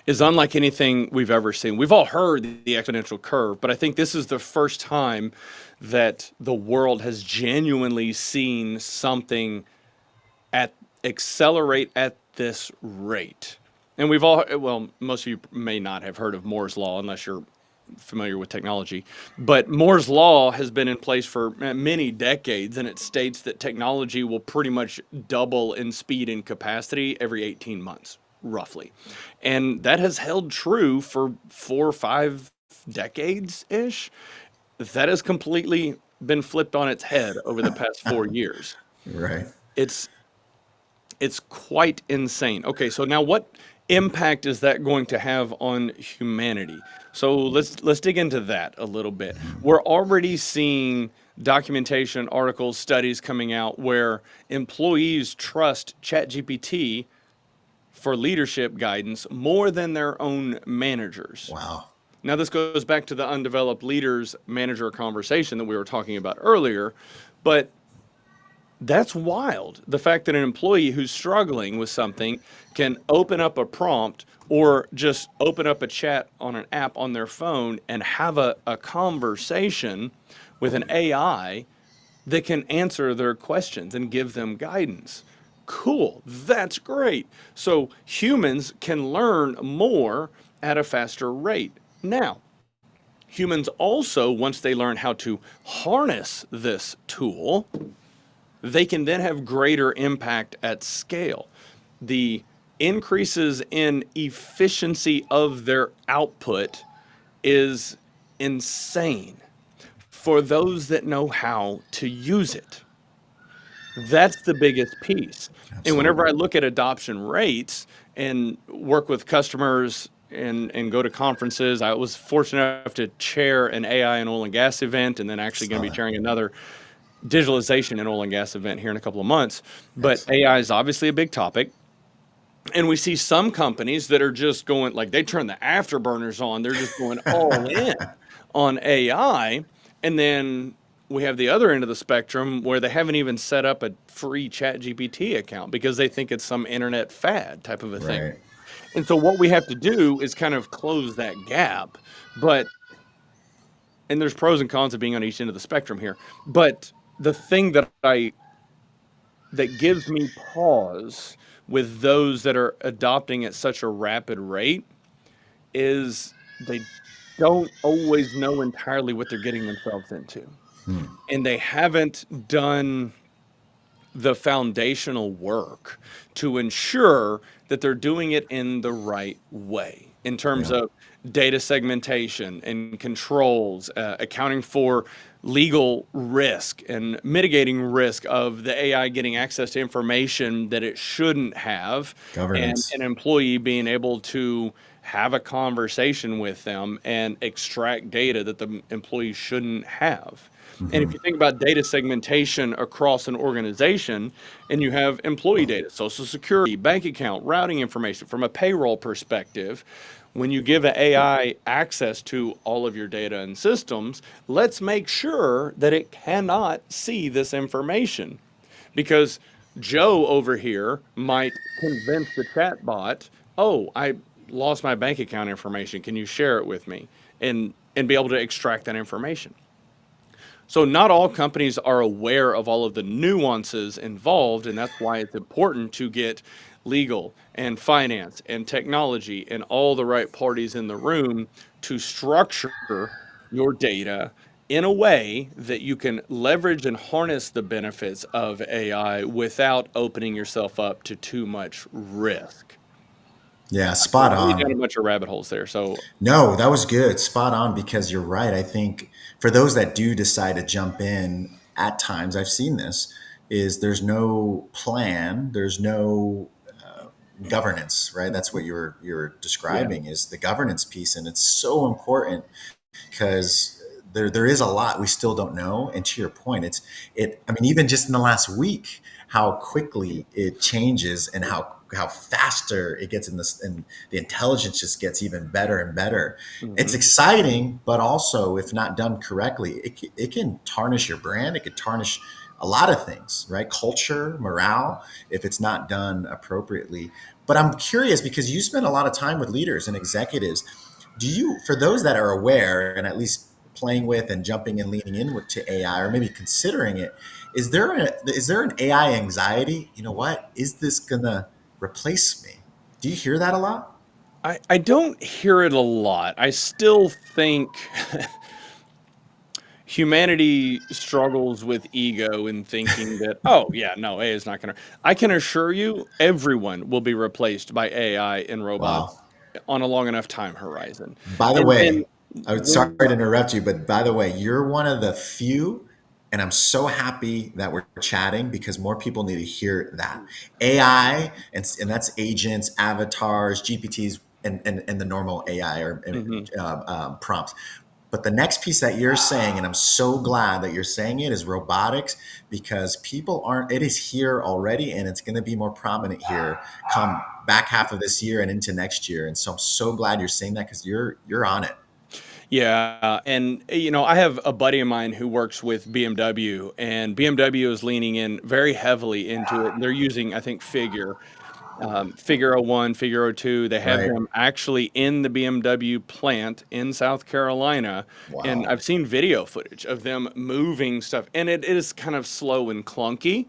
is unlike anything we've ever seen. We've all heard the exponential curve, but I think this is the first time that the world has genuinely seen something at accelerate at this rate. And well, most of you may not have heard of Moore's law unless you're familiar with technology, but Moore's law has been in place for many decades, and it states that technology will pretty much double in speed and capacity every 18 months, roughly. And that has held true for 4 or 5 decades ish. That has completely been flipped on its head over the past 4 years. Right. It's it's quite insane. Okay, so now what impact is that going to have on humanity? So let's dig into that a little bit. We're already seeing documentation, articles, studies coming out where employees trust ChatGPT for leadership guidance more than their own managers. Wow. Now, this goes back to the undeveloped leaders manager conversation that we were talking about earlier, but that's wild. The fact that an employee who's struggling with something can open up a prompt or just open up a chat on an app on their phone and have a conversation with an AI that can answer their questions and give them guidance. Cool. That's great. So humans can learn more at a faster rate. Now, humans also, once they learn how to harness this tool, they can then have greater impact at scale. The increases in efficiency of their output is insane for those that know how to use it. That's the biggest piece. And whenever Absolutely. I look at adoption rates and work with customers and go to conferences, I was fortunate enough to chair an AI and oil and gas event, and then actually going Saw to be that. chairing another digitalization and oil and gas event here in a couple of months. But Excellent. AI is obviously a big topic. And we see some companies that are just going like they turn the afterburners on. They're just going all in on AI. And then we have the other end of the spectrum where they haven't even set up a free chat GPT account because they think it's some internet fad type of a thing. Right. And so what we have to do is kind of close that gap. But and there's pros and cons of being on each end of the spectrum here. But the thing that gives me pause with those that are adopting at such a rapid rate is they don't always know entirely what they're getting themselves into. Hmm. And they haven't done the foundational work to ensure that they're doing it in the right way in terms Yeah. of data segmentation and controls, accounting for legal risk and mitigating risk of the AI getting access to information that it shouldn't have, and Governance. an employee being able to have a conversation with them and extract data that the employee shouldn't have. And if Hmm. you think about data segmentation across an organization, and you have employee data, social security, bank account, routing information from a payroll perspective, when you give an AI access to all of your data and systems, let's make sure that it cannot see this information. Because Joe over here might convince the chatbot, oh, I lost my bank account information. Can you share it with me? And be able to extract that information. So not all companies are aware of all of the nuances involved, and that's why it's important to get legal and finance and technology and all the right parties in the room to structure your data in a way that you can leverage and harness the benefits of AI without opening yourself up to too much risk. Yeah, I went spot way down a on. bunch of rabbit holes there. So No, that was good. Spot on because you're right. I think for those that do decide to jump in at times, I've seen this, is there's no plan, there's no governance, right? That's what you're yeah. describing is the governance piece. And it's so important because there is a lot we still don't know. And to your point, I mean, even just in the last week, how quickly it changes and how faster it gets in this, and the intelligence just gets even better and better. It's Hmm. exciting, but also if not done correctly, it can tarnish your brand. It could tarnish a lot of things, right? Culture, morale, if it's not done appropriately. But I'm curious because you spend a lot of time with leaders and executives. Do you, for those that are aware and at least playing with and jumping and leaning in with to AI or maybe considering it, is there an AI anxiety? You know what? Is this gonna replace me? Do you hear that a lot? I don't hear it a lot. I still think humanity struggles with ego and thinking that, oh, yeah, no, AI is not going to. I can assure you, everyone will be replaced by AI and Wow. robots on a long enough time horizon. By the And way, I would sorry when to interrupt you, but by the way, you're one of the few, and I'm so happy that we're chatting because more people need to hear that. AI, and that's agents, avatars, GPTs, and the normal AI or Mhm. prompts. But the next piece that you're saying, and I'm so glad that you're saying it, is robotics because people aren't, it is here already and it's going to be more prominent here come back half of this year and into next year. And so I'm so glad you're saying that because you're on it. Yeah, and I have a buddy of mine who works with BMW, and BMW is leaning in very heavily into it. And they're using, I think, Figure 01, Figure 02. They have Right. them actually in the BMW plant in South Carolina. And Wow. I've seen video footage of them moving stuff. And it is kind of slow and clunky.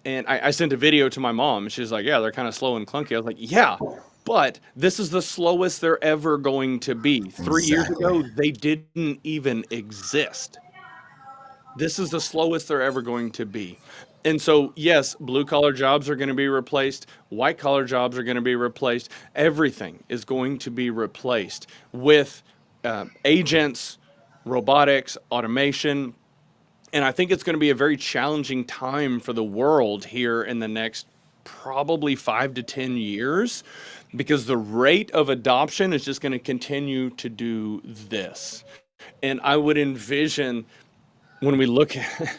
And I sent a video to my mom. And she's like, yeah, they're kind of slow and clunky. I was like, yeah, but this is the slowest they're ever going to be. 3 years Exactly. ago, they didn't even exist. This is the slowest they're ever going to be. And so, yes, blue collar jobs are going to be replaced. White collar jobs are going to be replaced. Everything is going to be replaced with agents robotics, automation. And I think it's going to be a very challenging time for the world here in the next probably 5 to 10 years, because the rate of adoption is just going to continue to do this. And I would envision, when we look at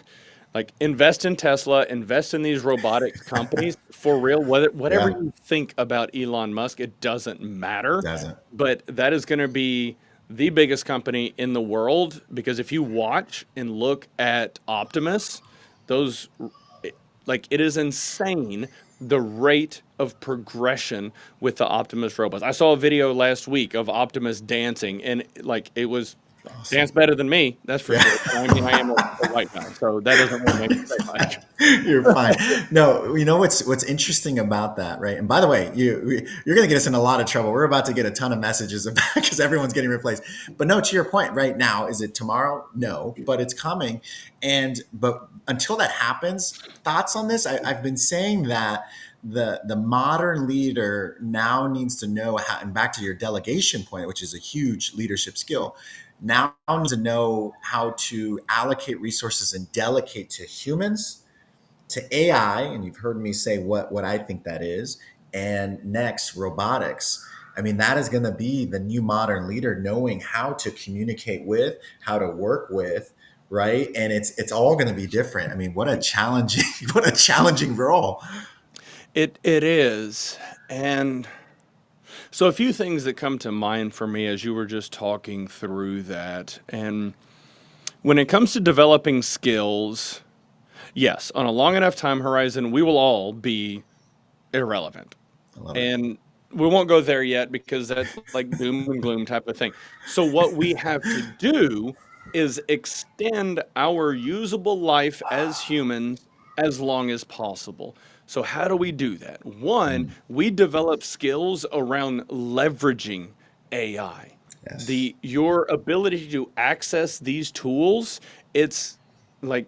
like, invest in Tesla, invest in these robotics companies for real. Whatever Yeah, you think about Elon Musk, it doesn't it matter. doesn't. But that is going to be the biggest company in the world, because if you watch and look at Optimus, those like, it is insane the rate of progression with the Optimus robots. I saw a video last week of Optimus dancing, and like, it was Awesome. dance better than me, that's for Yeah. sure. I mean, I am a white guy, so that doesn't really make me say much. You're fine. No, you know what's interesting about that, right? And by the way, you're going to get us in a lot of trouble. We're about to get a ton of messages about because everyone's getting replaced. But no, to your point, right now, is it tomorrow? No, but it's coming. But until that happens, thoughts on this? I've been saying that the modern leader now needs to know how. And back to your delegation point, which is a huge leadership skill, now needs to know how to allocate resources and delegate to humans, to AI, and you've heard me say what I think that is, and next robotics. I mean, that is going to be the new modern leader, knowing how to communicate with, how to work with, right? And it's all going to be different. I mean, what a challenging what a challenging role. It is. And so, a few things that come to mind for me as you were just talking through that. And when it comes to developing skills, yes, on a long enough time horizon, we will all be irrelevant. I love it. And we won't go there yet, because that's like doom and gloom type of thing. So what we have to do is extend our usable life as humans as long as possible. So how do we do that? One, Mm, we develop skills around leveraging AI. yes. The Your ability to access these tools, it's like,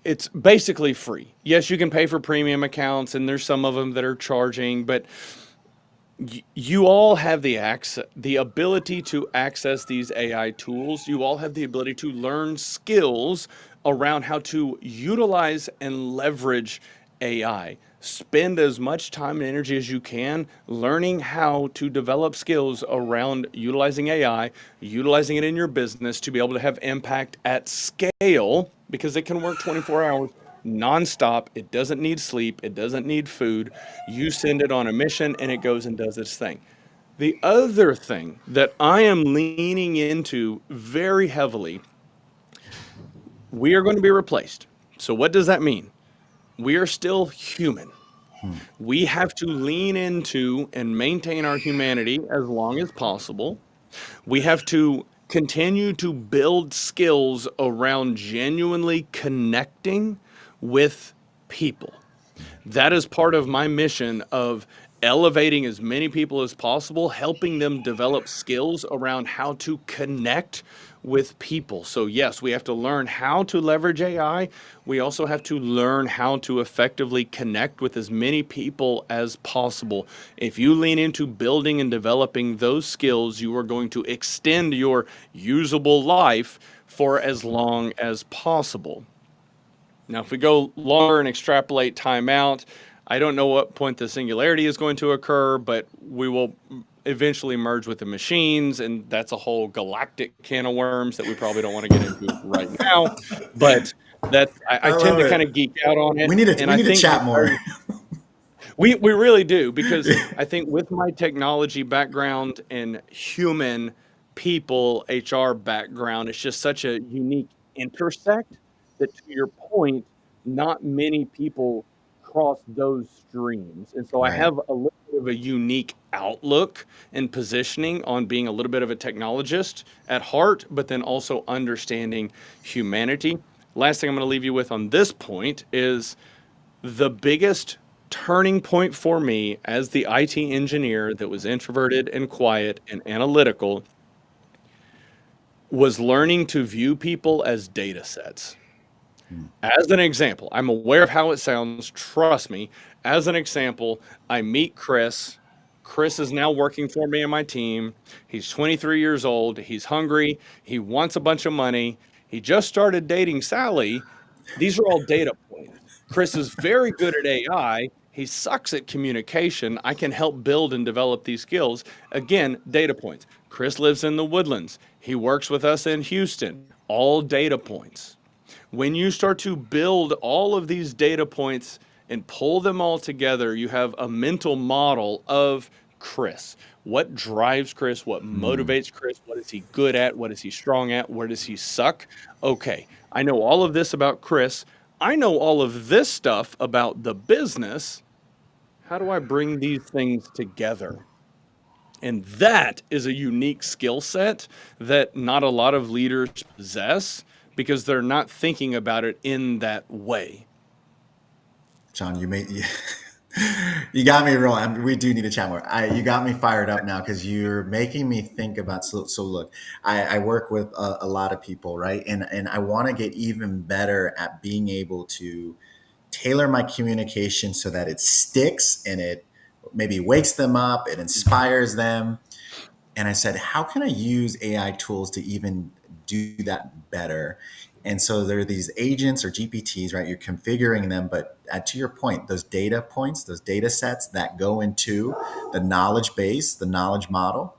it's basically free. Yes, you can pay for premium accounts, and there's some of them that are charging, but you all have the ability to access these AI tools. You all have the ability to learn skills around how to utilize and leverage AI. Spend as much time and energy as you can learning how to develop skills around utilizing AI, utilizing it in your business to be able to have impact at scale, because it can work 24 hours nonstop. It doesn't need sleep. It doesn't need food. You send it on a mission, and it goes and does its thing. The other thing that I am leaning into very heavily, we are going to be replaced. So, what does that mean? We are still human. Hmm. We have to lean into and maintain our humanity as long as possible. We have to continue to build skills around genuinely connecting with people. That is part of my mission of elevating as many people as possible, helping them develop skills around how to connect with people. So, yes, we have to learn how to leverage AI. We also have to learn how to effectively connect with as many people as possible. If you lean into building and developing those skills, you are going to extend your usable life for as long as possible. Now, if we go longer and extrapolate time out, I don't know what point the singularity is going to occur, but we will eventually merge with the machines, and that's a whole galactic can of worms that we probably don't want to get into right now. But I I tend love to it. kind of geek out on it, and We I need to think chat more. because we really do, because I think with my technology background and human people HR background, it's just such a unique intersect that, to your point, not many people cross those streams. And so I Right. have a little bit of a unique outlook and positioning on being a little bit of a technologist at heart, but then also understanding humanity. Last thing I'm going to leave you with on this point is the biggest turning point for me as the IT engineer that was introverted and quiet and analytical was learning to view people as data sets. Hmm. As an example, I'm aware of how it sounds, trust me. As an example, I meet Chris. Chris is now working for me and my team. He's 23 years old. He's hungry. He wants a bunch of money. He just started dating Sally. These are all data points. Chris is very good at AI. He sucks at communication. I can help build and develop these skills. Again, data points. Chris lives in the Woodlands. He works with us in Houston. All data points. When you start to build all of these data points and pull them all together, you have a mental model of Chris. What drives Chris? What motivates Chris? What is he good at? What is he strong at? Where does he suck? Okay, I know all of this about Chris. I know all of this stuff about the business. How do I bring these things together? And that is a unique skill set that not a lot of leaders possess because they're not thinking about it in that way. John, you got me rolling. We do need to chat more. You got me fired up now because you're making me think about. So look, I work with a lot of people, right? And I want to get even better at being able to tailor my communication so that it sticks and it maybe wakes them up, it inspires them. And I said, how can I use AI tools to even do that better? And so there are these agents or GPTs, right? You're configuring them, but to your point, those data points, those data sets that go into the knowledge base, the knowledge model.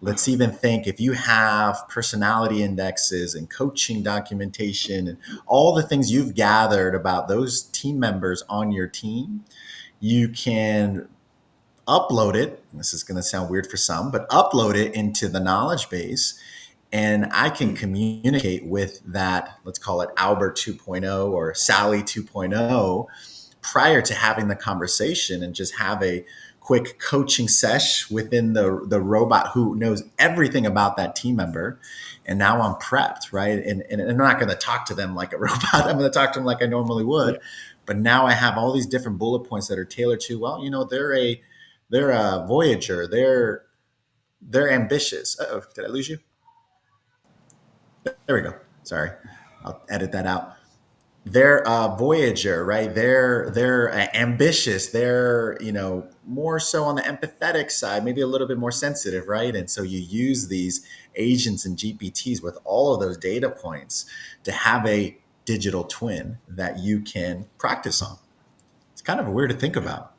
Let's even think if you have personality indexes and coaching documentation and all the things you've gathered about those team members on your team, you can upload it. This is going to sound weird for some, but upload it into the knowledge base. And I can communicate with that, let's call it Albert 2.0 or Sally 2.0 prior to having the conversation and just have a quick coaching sesh within the robot who knows everything about that team member. And now I'm prepped, right? And I'm not going to talk to them like a robot. I'm going to talk to them like I normally would. Yeah. But now I have all these different bullet points that are tailored to, well, they're a Voyager. They're ambitious. Uh-oh, did I lose you? There we go. Sorry, I'll edit that out. They're a Voyager, right? They're ambitious. They're more so on the empathetic side, maybe a little bit more sensitive, right? And so you use these agents and GPTs with all of those data points to have a digital twin that you can practice on. It's kind of weird to think about.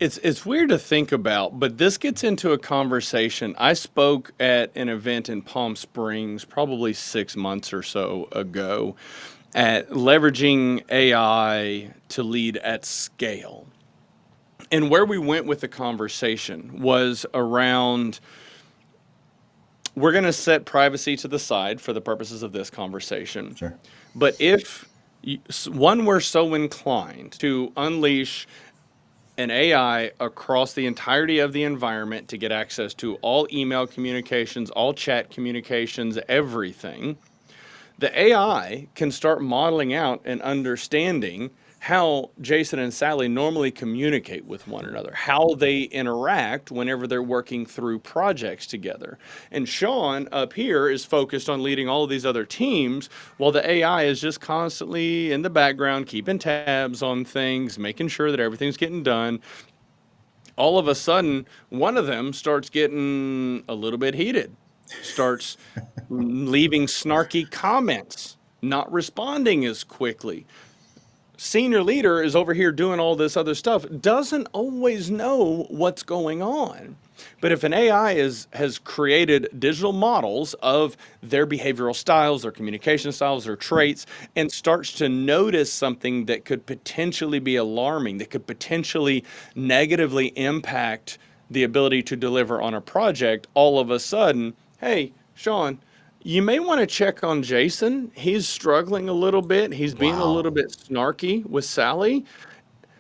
It's weird to think about, but this gets into a conversation. I spoke at an event in Palm Springs probably 6 months or so ago at leveraging AI to lead at scale. And where we went with the conversation was around, we're going to set privacy to the side for the purposes of this conversation. Sure. But if one were so inclined to unleash an AI across the entirety of the environment to get access to all email communications, all chat communications, everything, the AI can start modeling out and understanding how Jason and Sally normally communicate with one another, how they interact whenever they're working through projects together. And Sean up here is focused on leading all of these other teams, while the AI is just constantly in the background, keeping tabs on things, making sure that everything's getting done. All of a sudden, one of them starts getting a little bit heated, starts leaving snarky comments, not responding as quickly. Senior leader is over here doing all this other stuff, doesn't always know what's going on. But if an AI has created digital models of their behavioral styles, their communication styles, their traits, and starts to notice something that could potentially be alarming, that could potentially negatively impact the ability to deliver on a project, all of a sudden, hey, Sean, you may want to check on Jason. He's struggling a little bit. He's being a little bit snarky with Sally.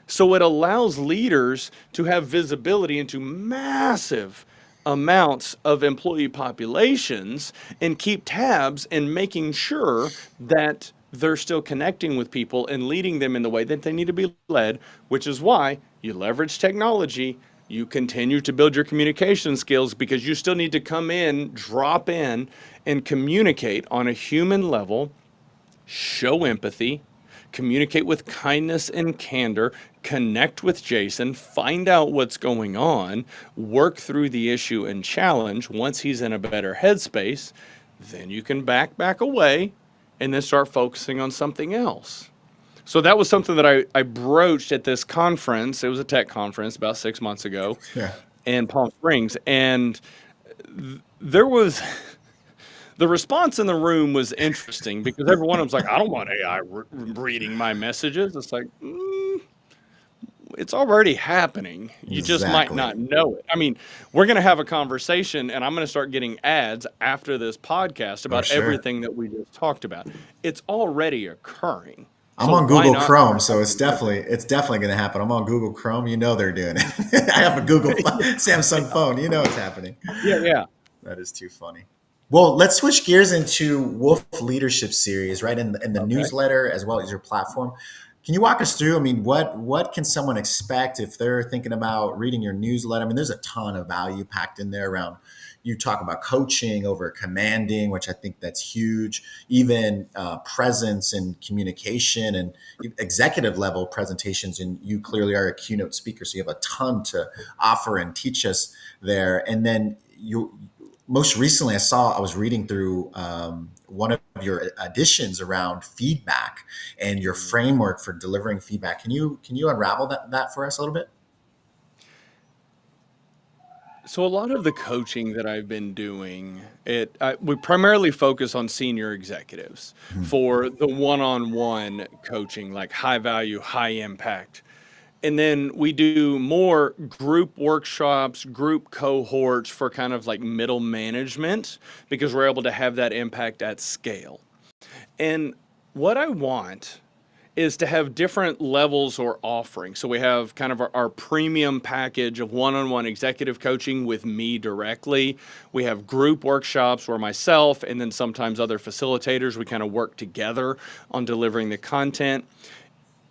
So it allows leaders to have visibility into massive amounts of employee populations and keep tabs and making sure that they're still connecting with people and leading them in the way that they need to be led, which is why you leverage technology. You continue to build your communication skills because you still need to come in, drop in, and communicate on a human level, show empathy, communicate with kindness and candor, connect with Jason, find out what's going on, work through the issue and challenge. Once he's in a better headspace, then you can back away and then start focusing on something else. So that was something that I broached at this conference. It was a tech conference about 6 months ago Yeah. in Palm Springs. And there was the response in the room was interesting because everyone was like, I don't want AI reading my messages. It's like, it's already happening. You just might Exactly. not know it. I mean, we're going to have a conversation and I'm going to start getting ads after this podcast Oh, about sure. everything that we just talked about. It's already occurring. I'm So on why Google not Chrome, start so having it's definitely going to happen. I'm on Google Chrome. You know they're doing it. I have a Samsung phone. You know it's happening. Yeah, yeah. That is too funny. Well, let's switch gears into Wolf Leadership Series, right? In the Okay. newsletter as well as your platform. Can you walk us through? I mean, what can someone expect if they're thinking about reading your newsletter? I mean, there's a ton of value packed in there around. You talk about coaching over commanding, which I think that's huge. Even presence and communication and executive level presentations. And you clearly are a keynote speaker, so you have a ton to offer and teach us there. And then most recently, I was reading through one of your additions around feedback and your framework for delivering feedback. Can you unravel that for us a little bit? So a lot of the coaching that I've been doing, we primarily focus on senior executives Mhm. for the one-on-one coaching, like high value, high impact. And then we do more group workshops, group cohorts for kind of like middle management because we're able to have that impact at scale. And what I want is to have different levels or offerings. So we have kind of our premium package of one-on-one executive coaching with me directly. We have group workshops where myself and then sometimes other facilitators, we kind of work together on delivering the content.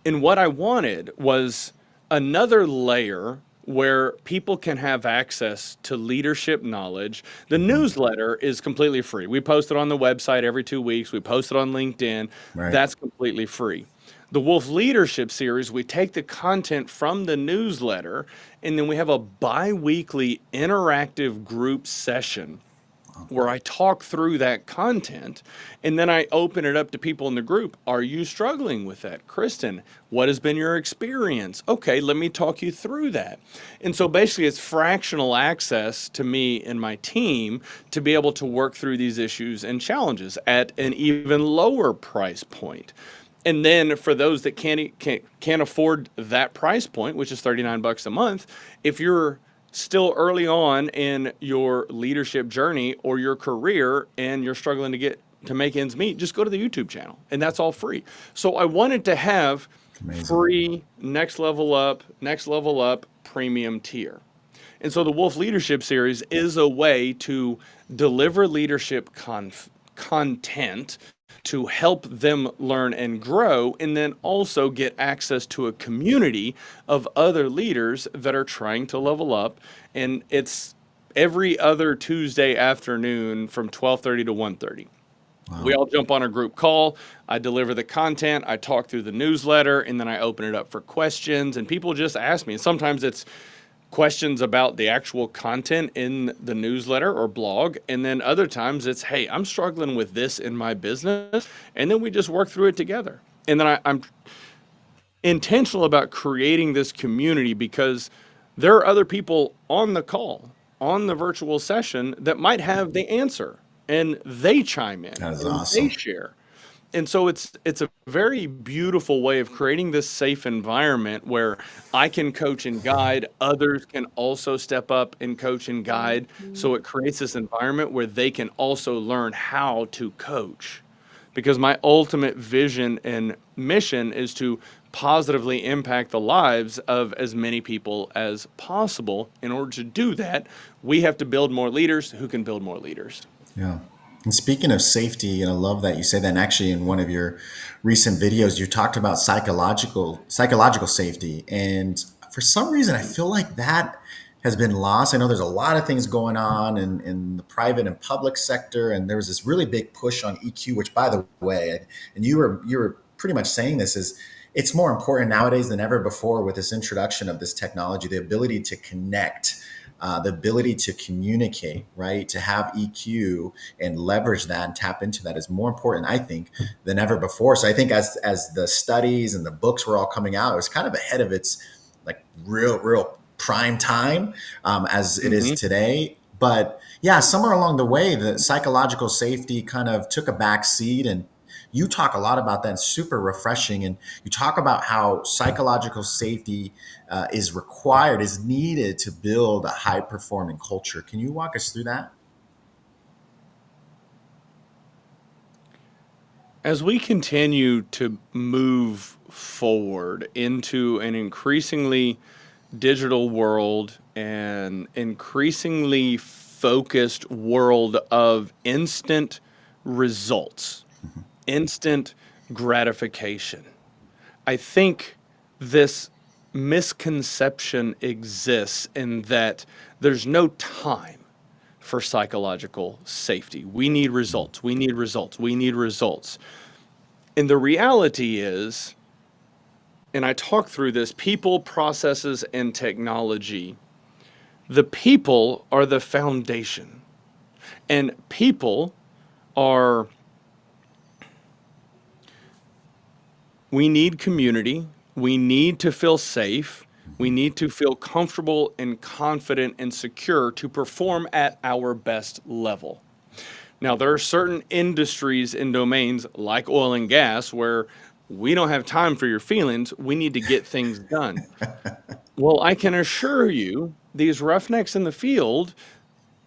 And what I wanted was another layer where people can have access to leadership knowledge. The newsletter is completely free. We post it on the website every 2 weeks. We post it on LinkedIn. Right. That's completely free. The Wolf Leadership Series, we take the content from the newsletter and then we have a bi-weekly interactive group session where I talk through that content and then I open it up to people in the group. Are you struggling with that? Kristen, what has been your experience? Okay, let me talk you through that. And so basically, it's fractional access to me and my team to be able to work through these issues and challenges at an even lower price point. And then for those that can't afford that price point, which is $39 a month, if you're still early on in your leadership journey or your career and you're struggling to make ends meet, just go to the YouTube channel and that's all free. So I wanted to have Amazing. free next level up premium tier. And so the Wolf Leadership Series is a way to deliver leadership content to help them learn and grow, and then also get access to a community of other leaders that are trying to level up. And it's every other Tuesday afternoon from 12:30 to 1:30. We Wow. all jump on a group call. I deliver the content. I talk through the newsletter, and then I open it up for questions. And people just ask me. And sometimes it's questions about the actual content in the newsletter or blog. And then other times it's, hey, I'm struggling with this in my business. And then we just work through it together. And then I'm intentional about creating this community because there are other people on the call, on the virtual session that might have the answer and they chime in That is and they awesome. share. And so it's a very beautiful way of creating this safe environment where I can coach and guide, others can also step up and coach and guide. So it creates this environment where they can also learn how to coach. Because my ultimate vision and mission is to positively impact the lives of as many people as possible. In order to do that, we have to build more leaders who can build more leaders. Yeah. And speaking of safety, and I love that you say that. And actually, in one of your recent videos, you talked about psychological safety. And for some reason, I feel like that has been lost. I know there's a lot of things going on in the private and public sector, and there was this really big push on EQ. Which, by the way, and you were pretty much saying this is it's more important nowadays than ever before with this introduction of this technology, the ability to connect, the ability to communicate, right? To have EQ and leverage that and tap into that is more important, I think, than ever before. So I think as the studies and the books were all coming out, it was kind of ahead of its like real prime time as it is Hmm. today. But yeah, somewhere along the way, the psychological safety kind of took a back seat, and you talk a lot about that. It's super refreshing, and you talk about how psychological safety is required, is needed to build a high performing culture. Can you walk us through that? As we continue to move forward into an increasingly digital world and increasingly focused world of instant results, instant gratification, I think this misconception exists in that there's no time for psychological safety. We need results. We need results. We need results. And the reality is, and I talk through this, people, processes, and technology. The people are the foundation. And people are, we need community. We need to feel safe. We need to feel comfortable and confident and secure to perform at our best level. Now, there are certain industries and domains like oil and gas where we don't have time for your feelings. We need to get things done. Well, I can assure you, these roughnecks in the field,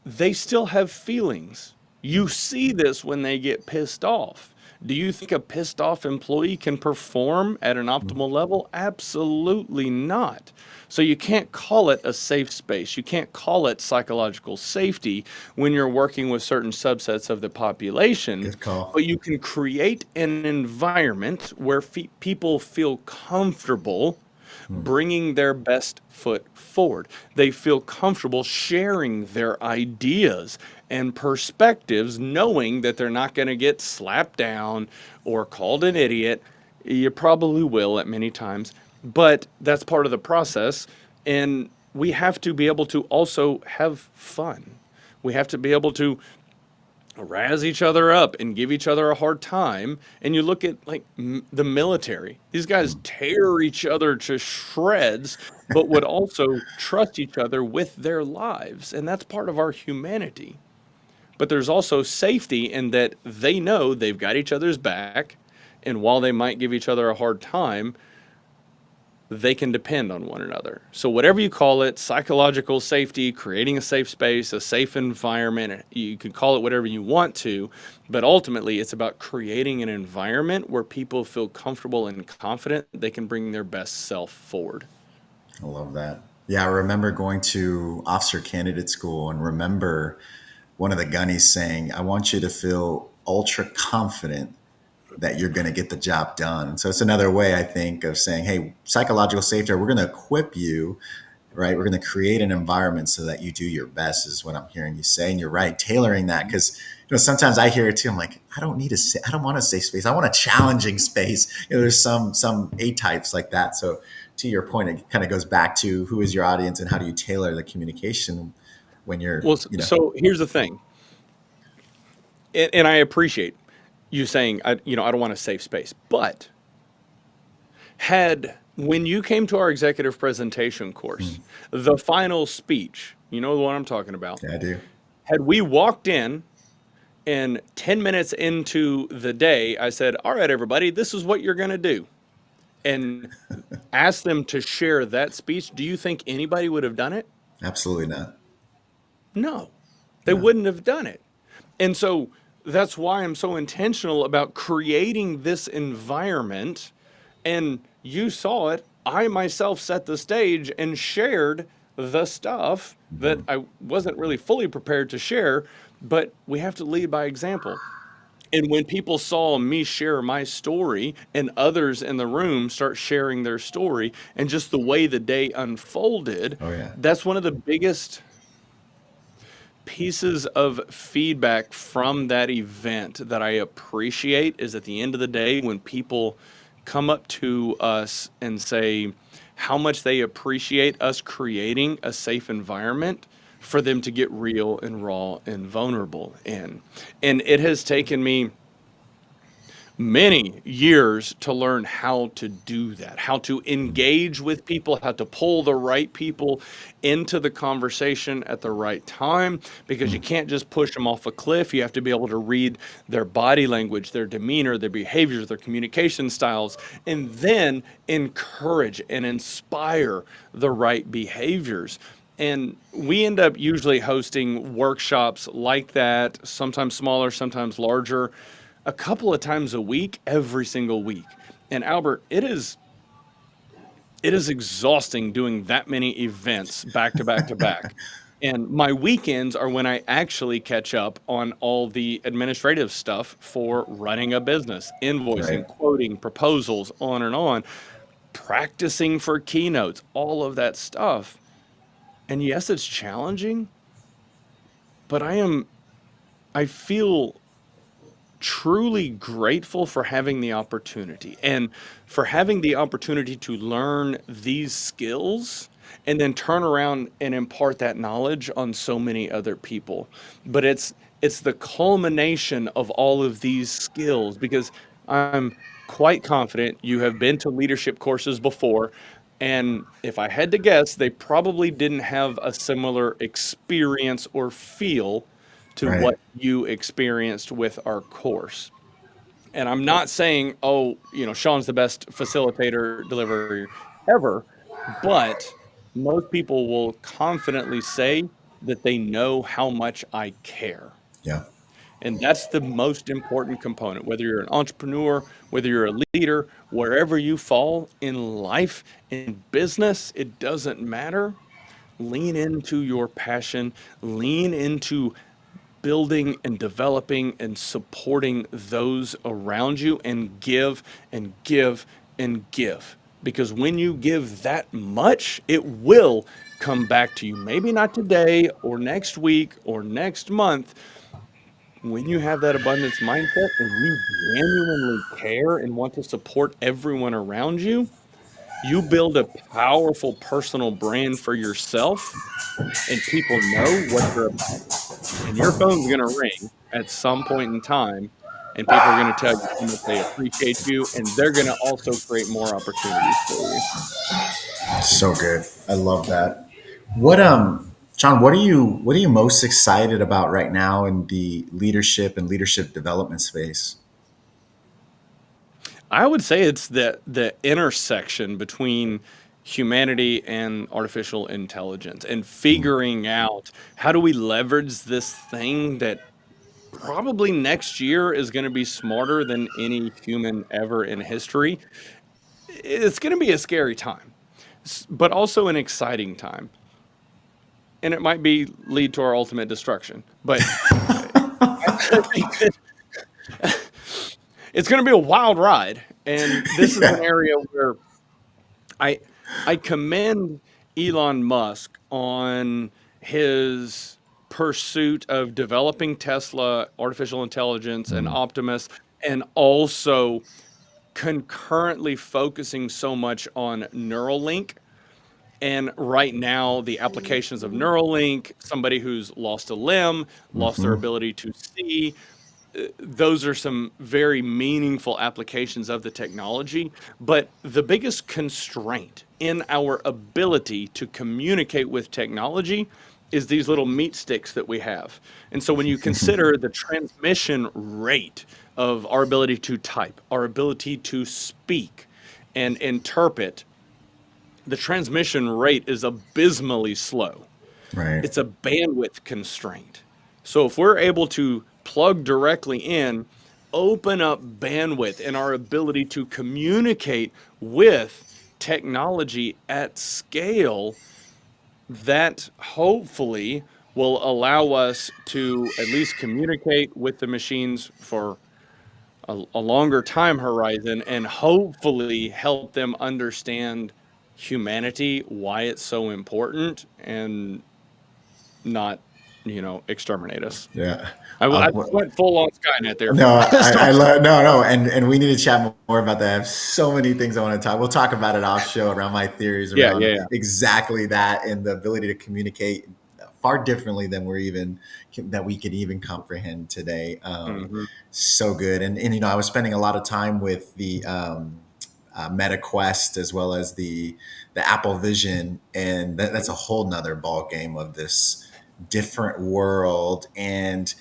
they still have feelings. You see this when they get pissed off. Do you think a pissed off employee can perform at an optimal level? Absolutely not. So you can't call it a safe space. You can't call it psychological safety when you're working with certain subsets of the population, Good call. but you can create an environment where people feel comfortable bringing their best foot forward. They feel comfortable sharing their ideas and perspectives, knowing that they're not going to get slapped down or called an idiot. You probably will at many times, but that's part of the process. And we have to be able to also have fun. We have to be able to razz each other up and give each other a hard time. And you look at like the military, these guys tear each other to shreds, but would also trust each other with their lives. And that's part of our humanity. But there's also safety in that they know they've got each other's back. And while they might give each other a hard time, they can depend on one another. So whatever you call it, psychological safety, creating a safe space, a safe environment, you can call it whatever you want to, but ultimately it's about creating an environment where people feel comfortable and confident they can bring their best self forward. I love that. Yeah, I remember going to officer candidate school and remember one of the gunnies saying, I want you to feel ultra confident that you're going to get the job done. So it's another way, I think, of saying, hey, psychological safety, we're going to equip you, right? We're going to create an environment so that you do your best, is what I'm hearing you say. And you're right, tailoring that, because sometimes I hear it too. I'm like, I don't want a safe space. I want a challenging space. There's some A types like that. So to your point, it kind of goes back to who is your audience and how do you tailor the communication when you're, Well, so here's the thing, and I appreciate you saying, I don't want a safe space, but had when you came to our executive presentation course, the final speech, you know the one I'm talking about, yeah, I do. had we walked in and 10 minutes into the day, I said, all right, everybody, this is what you're going to do, and asked them to share that speech, do you think anybody would have done it? Absolutely not. No, they No. wouldn't have done it. And so that's why I'm so intentional about creating this environment. And you saw it. I myself set the stage and shared the stuff that I wasn't really fully prepared to share, but we have to lead by example. And when people saw me share my story and others in the room start sharing their story and just the way the day unfolded, Oh, yeah. that's one of the biggest pieces of feedback from that event that I appreciate is at the end of the day when people come up to us and say how much they appreciate us creating a safe environment for them to get real and raw and vulnerable in. And it has taken me many years to learn how to do that, how to engage with people, how to pull the right people into the conversation at the right time, because you can't just push them off a cliff. You have to be able to read their body language, their demeanor, their behaviors, their communication styles, and then encourage and inspire the right behaviors. And we end up usually hosting workshops like that, sometimes smaller, sometimes larger, a couple of times a week, every single week. And Albert, it is exhausting doing that many events back to back to back. And my weekends are when I actually catch up on all the administrative stuff for running a business, invoicing, Right. quoting, proposals, on, practicing for keynotes, all of that stuff. And yes, it's challenging, but I feel truly grateful for having the opportunity and for having the opportunity to learn these skills and then turn around and impart that knowledge on so many other people. But it's the culmination of all of these skills, because I'm quite confident you have been to leadership courses before, and if I had to guess, they probably didn't have a similar experience or feel to Right. what you experienced with our course. And I'm not saying, oh, Sean's the best facilitator, deliverer ever, but most people will confidently say that they know how much I care. Yeah. And that's the most important component. Whether you're an entrepreneur, whether you're a leader, wherever you fall in life, in business, it doesn't matter. Lean into your passion, lean into building and developing and supporting those around you, and give and give and give. Because when you give that much, it will come back to you. Maybe not today or next week or next month. When you have that abundance mindset and you genuinely care and want to support everyone around you, you build a powerful personal brand for yourself, and people know what you're about. And your phone's going to ring at some point in time, and people are going to tell you how much they appreciate you, and they're going to also create more opportunities for you. So good. I love that. What John, what are you most excited about right now in the leadership and leadership development space? I would say it's the intersection between humanity and artificial intelligence, and figuring out how do we leverage this thing that probably next year is going to be smarter than any human ever in history. It's going to be a scary time, but also an exciting time. And it might be lead to our ultimate destruction. But I think that it's going to be a wild ride. And this is an Yeah. area where I I commend Elon Musk on his pursuit of developing Tesla, artificial intelligence, and Optimus, and also concurrently focusing so much on Neuralink. And right now, the applications of Neuralink, somebody who's lost a limb, lost their Hmm. ability to see, those are some very meaningful applications of the technology. But the biggest constraint in our ability to communicate with technology is these little meat sticks that we have. And so when you consider the transmission rate of our ability to type, our ability to speak and interpret, the transmission rate is abysmally slow. Right. It's a bandwidth constraint. So if we're able to plug directly in, open up bandwidth and our ability to communicate with technology at scale, that hopefully will allow us to at least communicate with the machines for a longer time horizon, and hopefully help them understand humanity, why it's so important, and not exterminate us. Yeah. I went full on Skynet there No, for I start. love no, and we need to chat more about that. I have so many things I want to talk. We'll talk about it off show around my theories Yeah, around yeah, yeah. exactly that and the ability to communicate far differently than we could even comprehend today. Hmm. So good, and I was spending a lot of time with the Meta Quest as well as the Apple Vision, and that's a whole nother ball game of this different world. And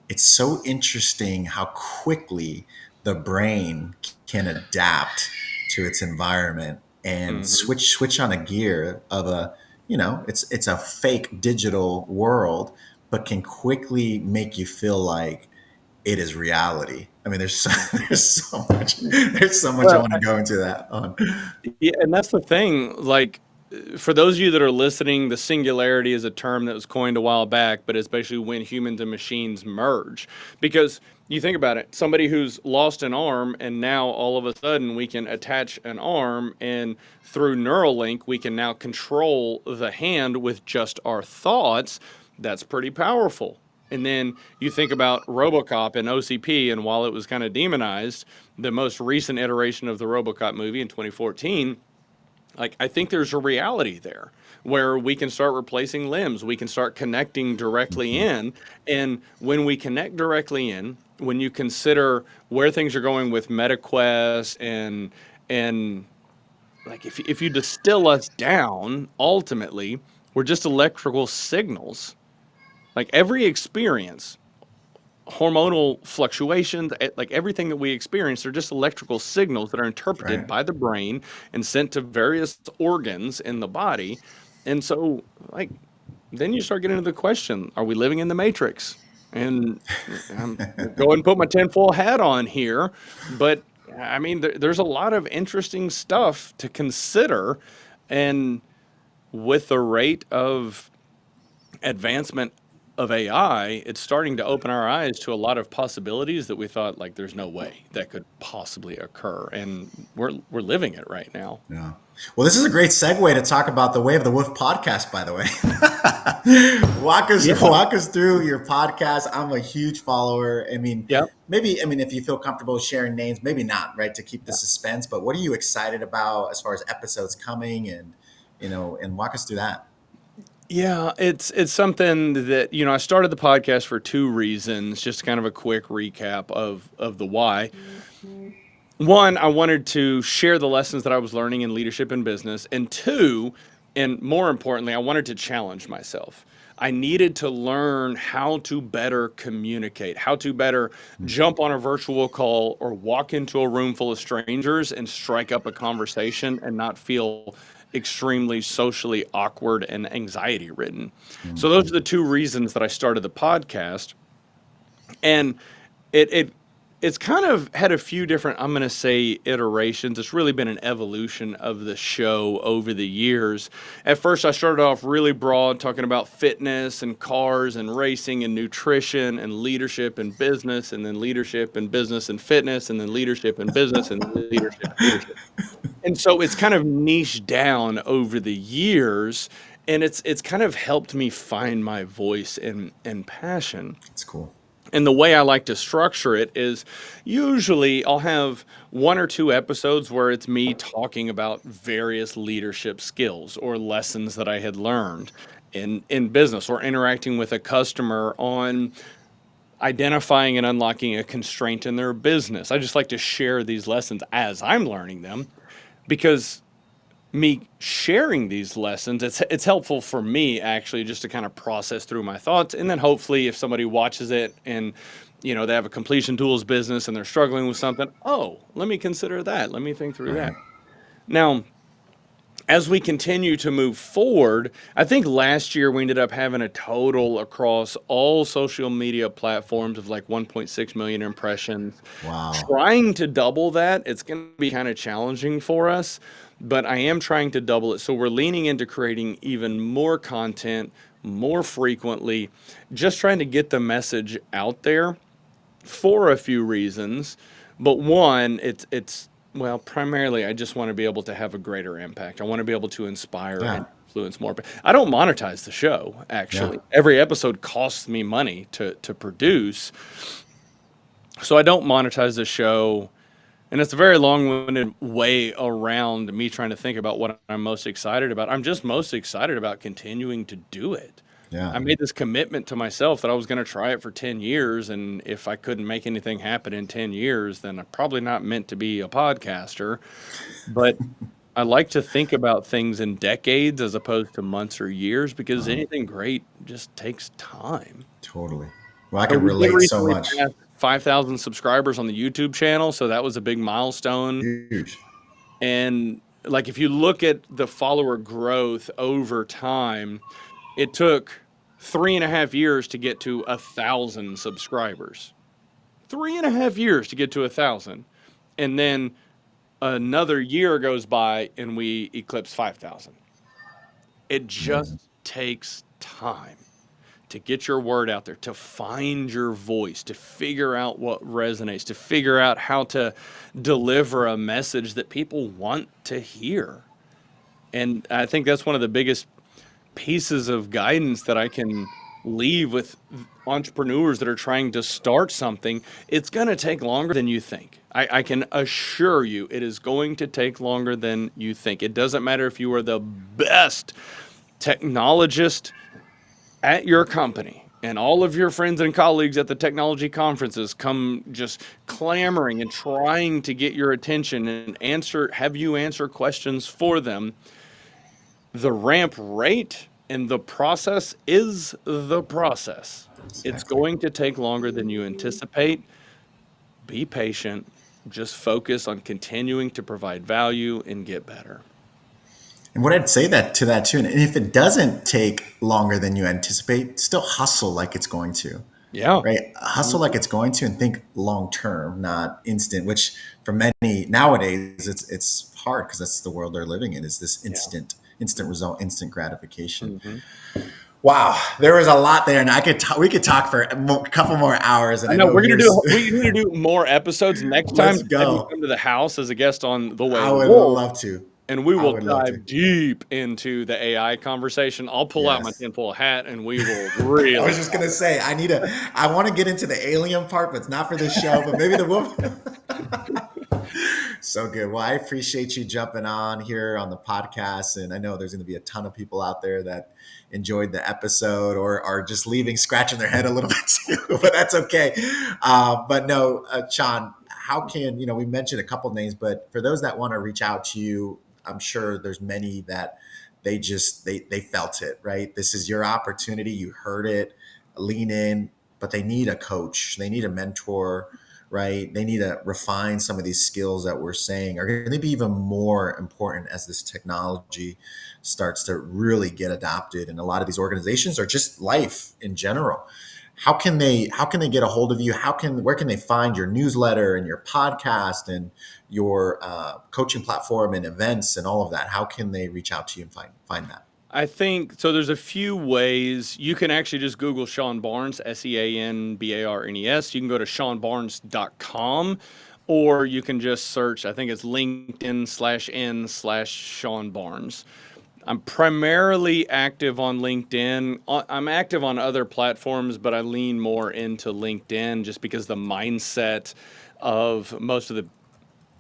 it's so interesting how quickly the brain can adapt to its environment and Hmm. switch on a gear of it's a fake digital world, but can quickly make you feel like it is reality. I mean, there's so much I Well, want to go into that on. yeah, and that's the thing. Like, for those of you that are listening, the singularity is a term that was coined a while back, but it's basically when humans and machines merge. Because you think about it, somebody who's lost an arm, and now all of a sudden we can attach an arm, and through Neuralink, we can now control the hand with just our thoughts. That's pretty powerful. And then you think about RoboCop and OCP, and while it was kind of demonized, the most recent iteration of the RoboCop movie in 2014, like, I think there's a reality there where we can start replacing limbs, we can start connecting directly Mhm. in, and when we connect directly in, when you consider where things are going with MetaQuest and like, if you distill us down, ultimately we're just electrical signals. Like, every experience, hormonal fluctuations, like everything that we experience, are just electrical signals that are interpreted Right. by the brain and sent to various organs in the body. And so, like, then you start getting into the question, are we living in the Matrix? And I'm go and put my tinfoil hat on here. But I mean, there's a lot of interesting stuff to consider. And with the rate of advancement of AI, it's starting to open our eyes to a lot of possibilities that we thought, like, there's no way that could possibly occur, and we're living it right now. Yeah. Well, this is a great segue to talk about the Way of the Wolf podcast, by the way. Yeah. Walk us through your podcast. I'm a huge follower. I mean, Yep. if you feel comfortable sharing names, maybe not, right, to keep the suspense, but what are you excited about as far as episodes coming and walk us through that. Yeah, it's something that, I started the podcast for two reasons, just kind of a quick recap of the why. One, I wanted to share the lessons that I was learning in leadership and business. And two, and more importantly, I wanted to challenge myself. I needed to learn how to better communicate, how to better jump on a virtual call or walk into a room full of strangers and strike up a conversation and not feel extremely socially awkward and anxiety ridden. So those are the two reasons that I started the podcast. And it it's kind of had a few different, I'm going to say, iterations. It's really been an evolution of the show over the years. At first, I started off really broad, talking about fitness and cars and racing and nutrition and leadership and business, and then leadership and business and fitness, and then leadership and business and leadership and leadership. And so it's kind of niched down over the years, and it's kind of helped me find my voice and passion. It's cool. And the way I like to structure it is, usually I'll have one or two episodes where it's me talking about various leadership skills or lessons that I had learned in business, or interacting with a customer on identifying and unlocking a constraint in their business. I just like to share these lessons as I'm learning them, because me sharing these lessons, it's helpful for me, actually, just to kind of process through my thoughts. And then hopefully, if somebody watches it and they have a completion tools business and they're struggling with something, oh, let me consider that, let me think through Right. that. Now, as we continue to move forward, I think last year we ended up having a total across all social media platforms of like 1.6 million impressions. Wow. Trying to double that, it's going to be kind of challenging for us, but I am trying to double it. So we're leaning into creating even more content more frequently, just trying to get the message out there for a few reasons. But one, well, primarily I just want to be able to have a greater impact. I want to be able to inspire Yeah. and influence more. But I don't monetize the show, actually. Yeah. Every episode costs me money to produce. So I don't monetize the show. And it's a very long-winded way around me trying to think about what I'm most excited about. I'm just most excited about continuing to do it. Yeah. I made this commitment to myself that I was going to try it for 10 years. And if I couldn't make anything happen in 10 years, then I'm probably not meant to be a podcaster. But I like to think about things in decades as opposed to months or years, because anything great just takes time. Totally. Well, I So can we did relate so recently much. pass 5,000 subscribers on the YouTube channel, so that was a big milestone. Huge. And like, if you look at the follower growth over time, it took 3.5 years to get to 1,000 subscribers. 3.5 years to get to 1,000, and then another year goes by and we eclipse 5,000. It just takes time to get your word out there, to find your voice, to figure out what resonates, to figure out how to deliver a message that people want to hear. And I think that's one of the biggest pieces of guidance that I can leave with entrepreneurs that are trying to start something. It's going to take longer than you think. I can assure you it is going to take longer than you think. It doesn't matter if you are the best technologist at your company and all of your friends and colleagues at the technology conferences come just clamoring and trying to get your attention and have you answer questions for them. The ramp rate and the process is the process. Exactly. It's going to take longer than you anticipate. Be patient. Just focus on continuing to provide value and get better. And what I'd say to that too, and if it doesn't take longer than you anticipate, still hustle like it's going to. Yeah. Right? Hustle like it's going to, and think long term, not instant. Which for many nowadays, it's hard because that's the world they're living in. Is this instant result, instant gratification. Mm-hmm. Wow, there was a lot there, and we could talk for a couple more hours. And I know we're gonna do more episodes next time. Let's go. Have you come to the house as a guest on The Way. I would love to. And we will dive deep into the AI conversation. I'll pull out my tinfoil hat and we will really. I was just gonna say I want to get into the alien part, but it's not for this show. But maybe the woman. So good. Well, I appreciate you jumping on here on the podcast, and I know there's going to be a ton of people out there that enjoyed the episode or are just leaving scratching their head a little bit too. But that's okay. But no, Sean, how can we mentioned a couple names, but for those that want to reach out to you, I'm sure there's many that they felt it, right? This is your opportunity. You heard it, lean in, but they need a coach. They need a mentor, right? They need to refine some of these skills that we're saying are going to be even more important as this technology starts to really get adopted. And a lot of these organizations, or just life in general. How can they get a hold of you? Where can they find your newsletter and your podcast and your coaching platform and events and all of that? How can they reach out to you and find that? I think so. There's a few ways. You can actually just Google Sean Barnes, SeanBarnes. You can go to seanbarnes.com, or you can just search, I think it's LinkedIn/N/Sean Barnes. I'm primarily active on LinkedIn. I'm active on other platforms, but I lean more into LinkedIn just because the mindset of most of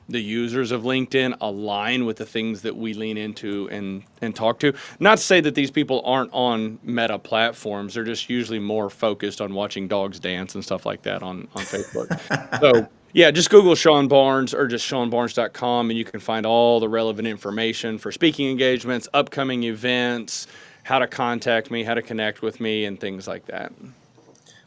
the users of LinkedIn align with the things that we lean into and talk to. Not to say that these people aren't on meta platforms. They're just usually more focused on watching dogs dance and stuff like that on Facebook. So yeah, just Google Sean Barnes or just seanbarnes.com, and you can find all the relevant information for speaking engagements, upcoming events, how to contact me, how to connect with me, and things like that.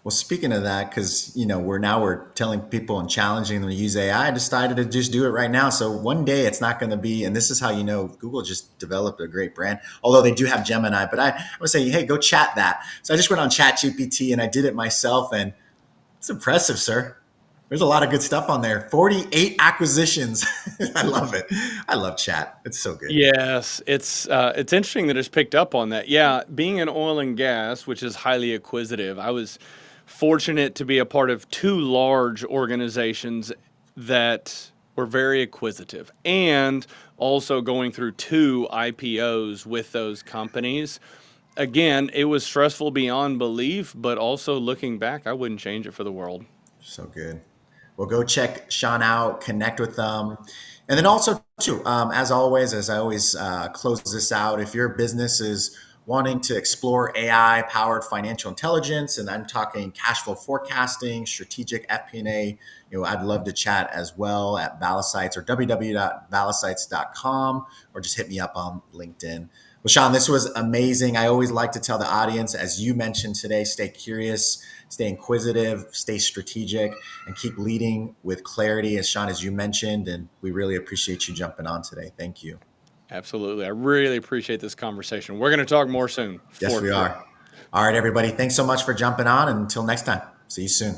Well, speaking of that, because we're telling people and challenging them to use AI, I decided to just do it right now. So one day it's not going to be, and this is how Google just developed a great brand. Although they do have Gemini, but I would say, hey, go chat that. So I just went on ChatGPT and I did it myself, and it's impressive, sir. There's a lot of good stuff on there. 48 acquisitions. I love it. I love chat. It's so good. Yes, it's interesting that it's picked up on that. Yeah, being in oil and gas, which is highly acquisitive, I was fortunate to be a part of two large organizations that We're very acquisitive, and also going through 2 IPOs with those companies. Again, it was stressful beyond belief, but also looking back, I wouldn't change it for the world. So good. Well, go check Sean out, connect with them. And then also, too, as always, as I always close this out, if your business is wanting to explore AI powered financial intelligence, and I'm talking cash flow forecasting, strategic FP&A, I'd love to chat as well at Balasites or www.balasites.com, or just hit me up on LinkedIn. Well, Sean, this was amazing. I always like to tell the audience, as you mentioned today, stay curious, stay inquisitive, stay strategic, and keep leading with clarity, as Sean, as you mentioned. And we really appreciate you jumping on today. Thank you. Absolutely. I really appreciate this conversation. We're going to talk more soon, Yes, for we sure. are. All right, everybody. Thanks so much for jumping on. And until next time, see you soon.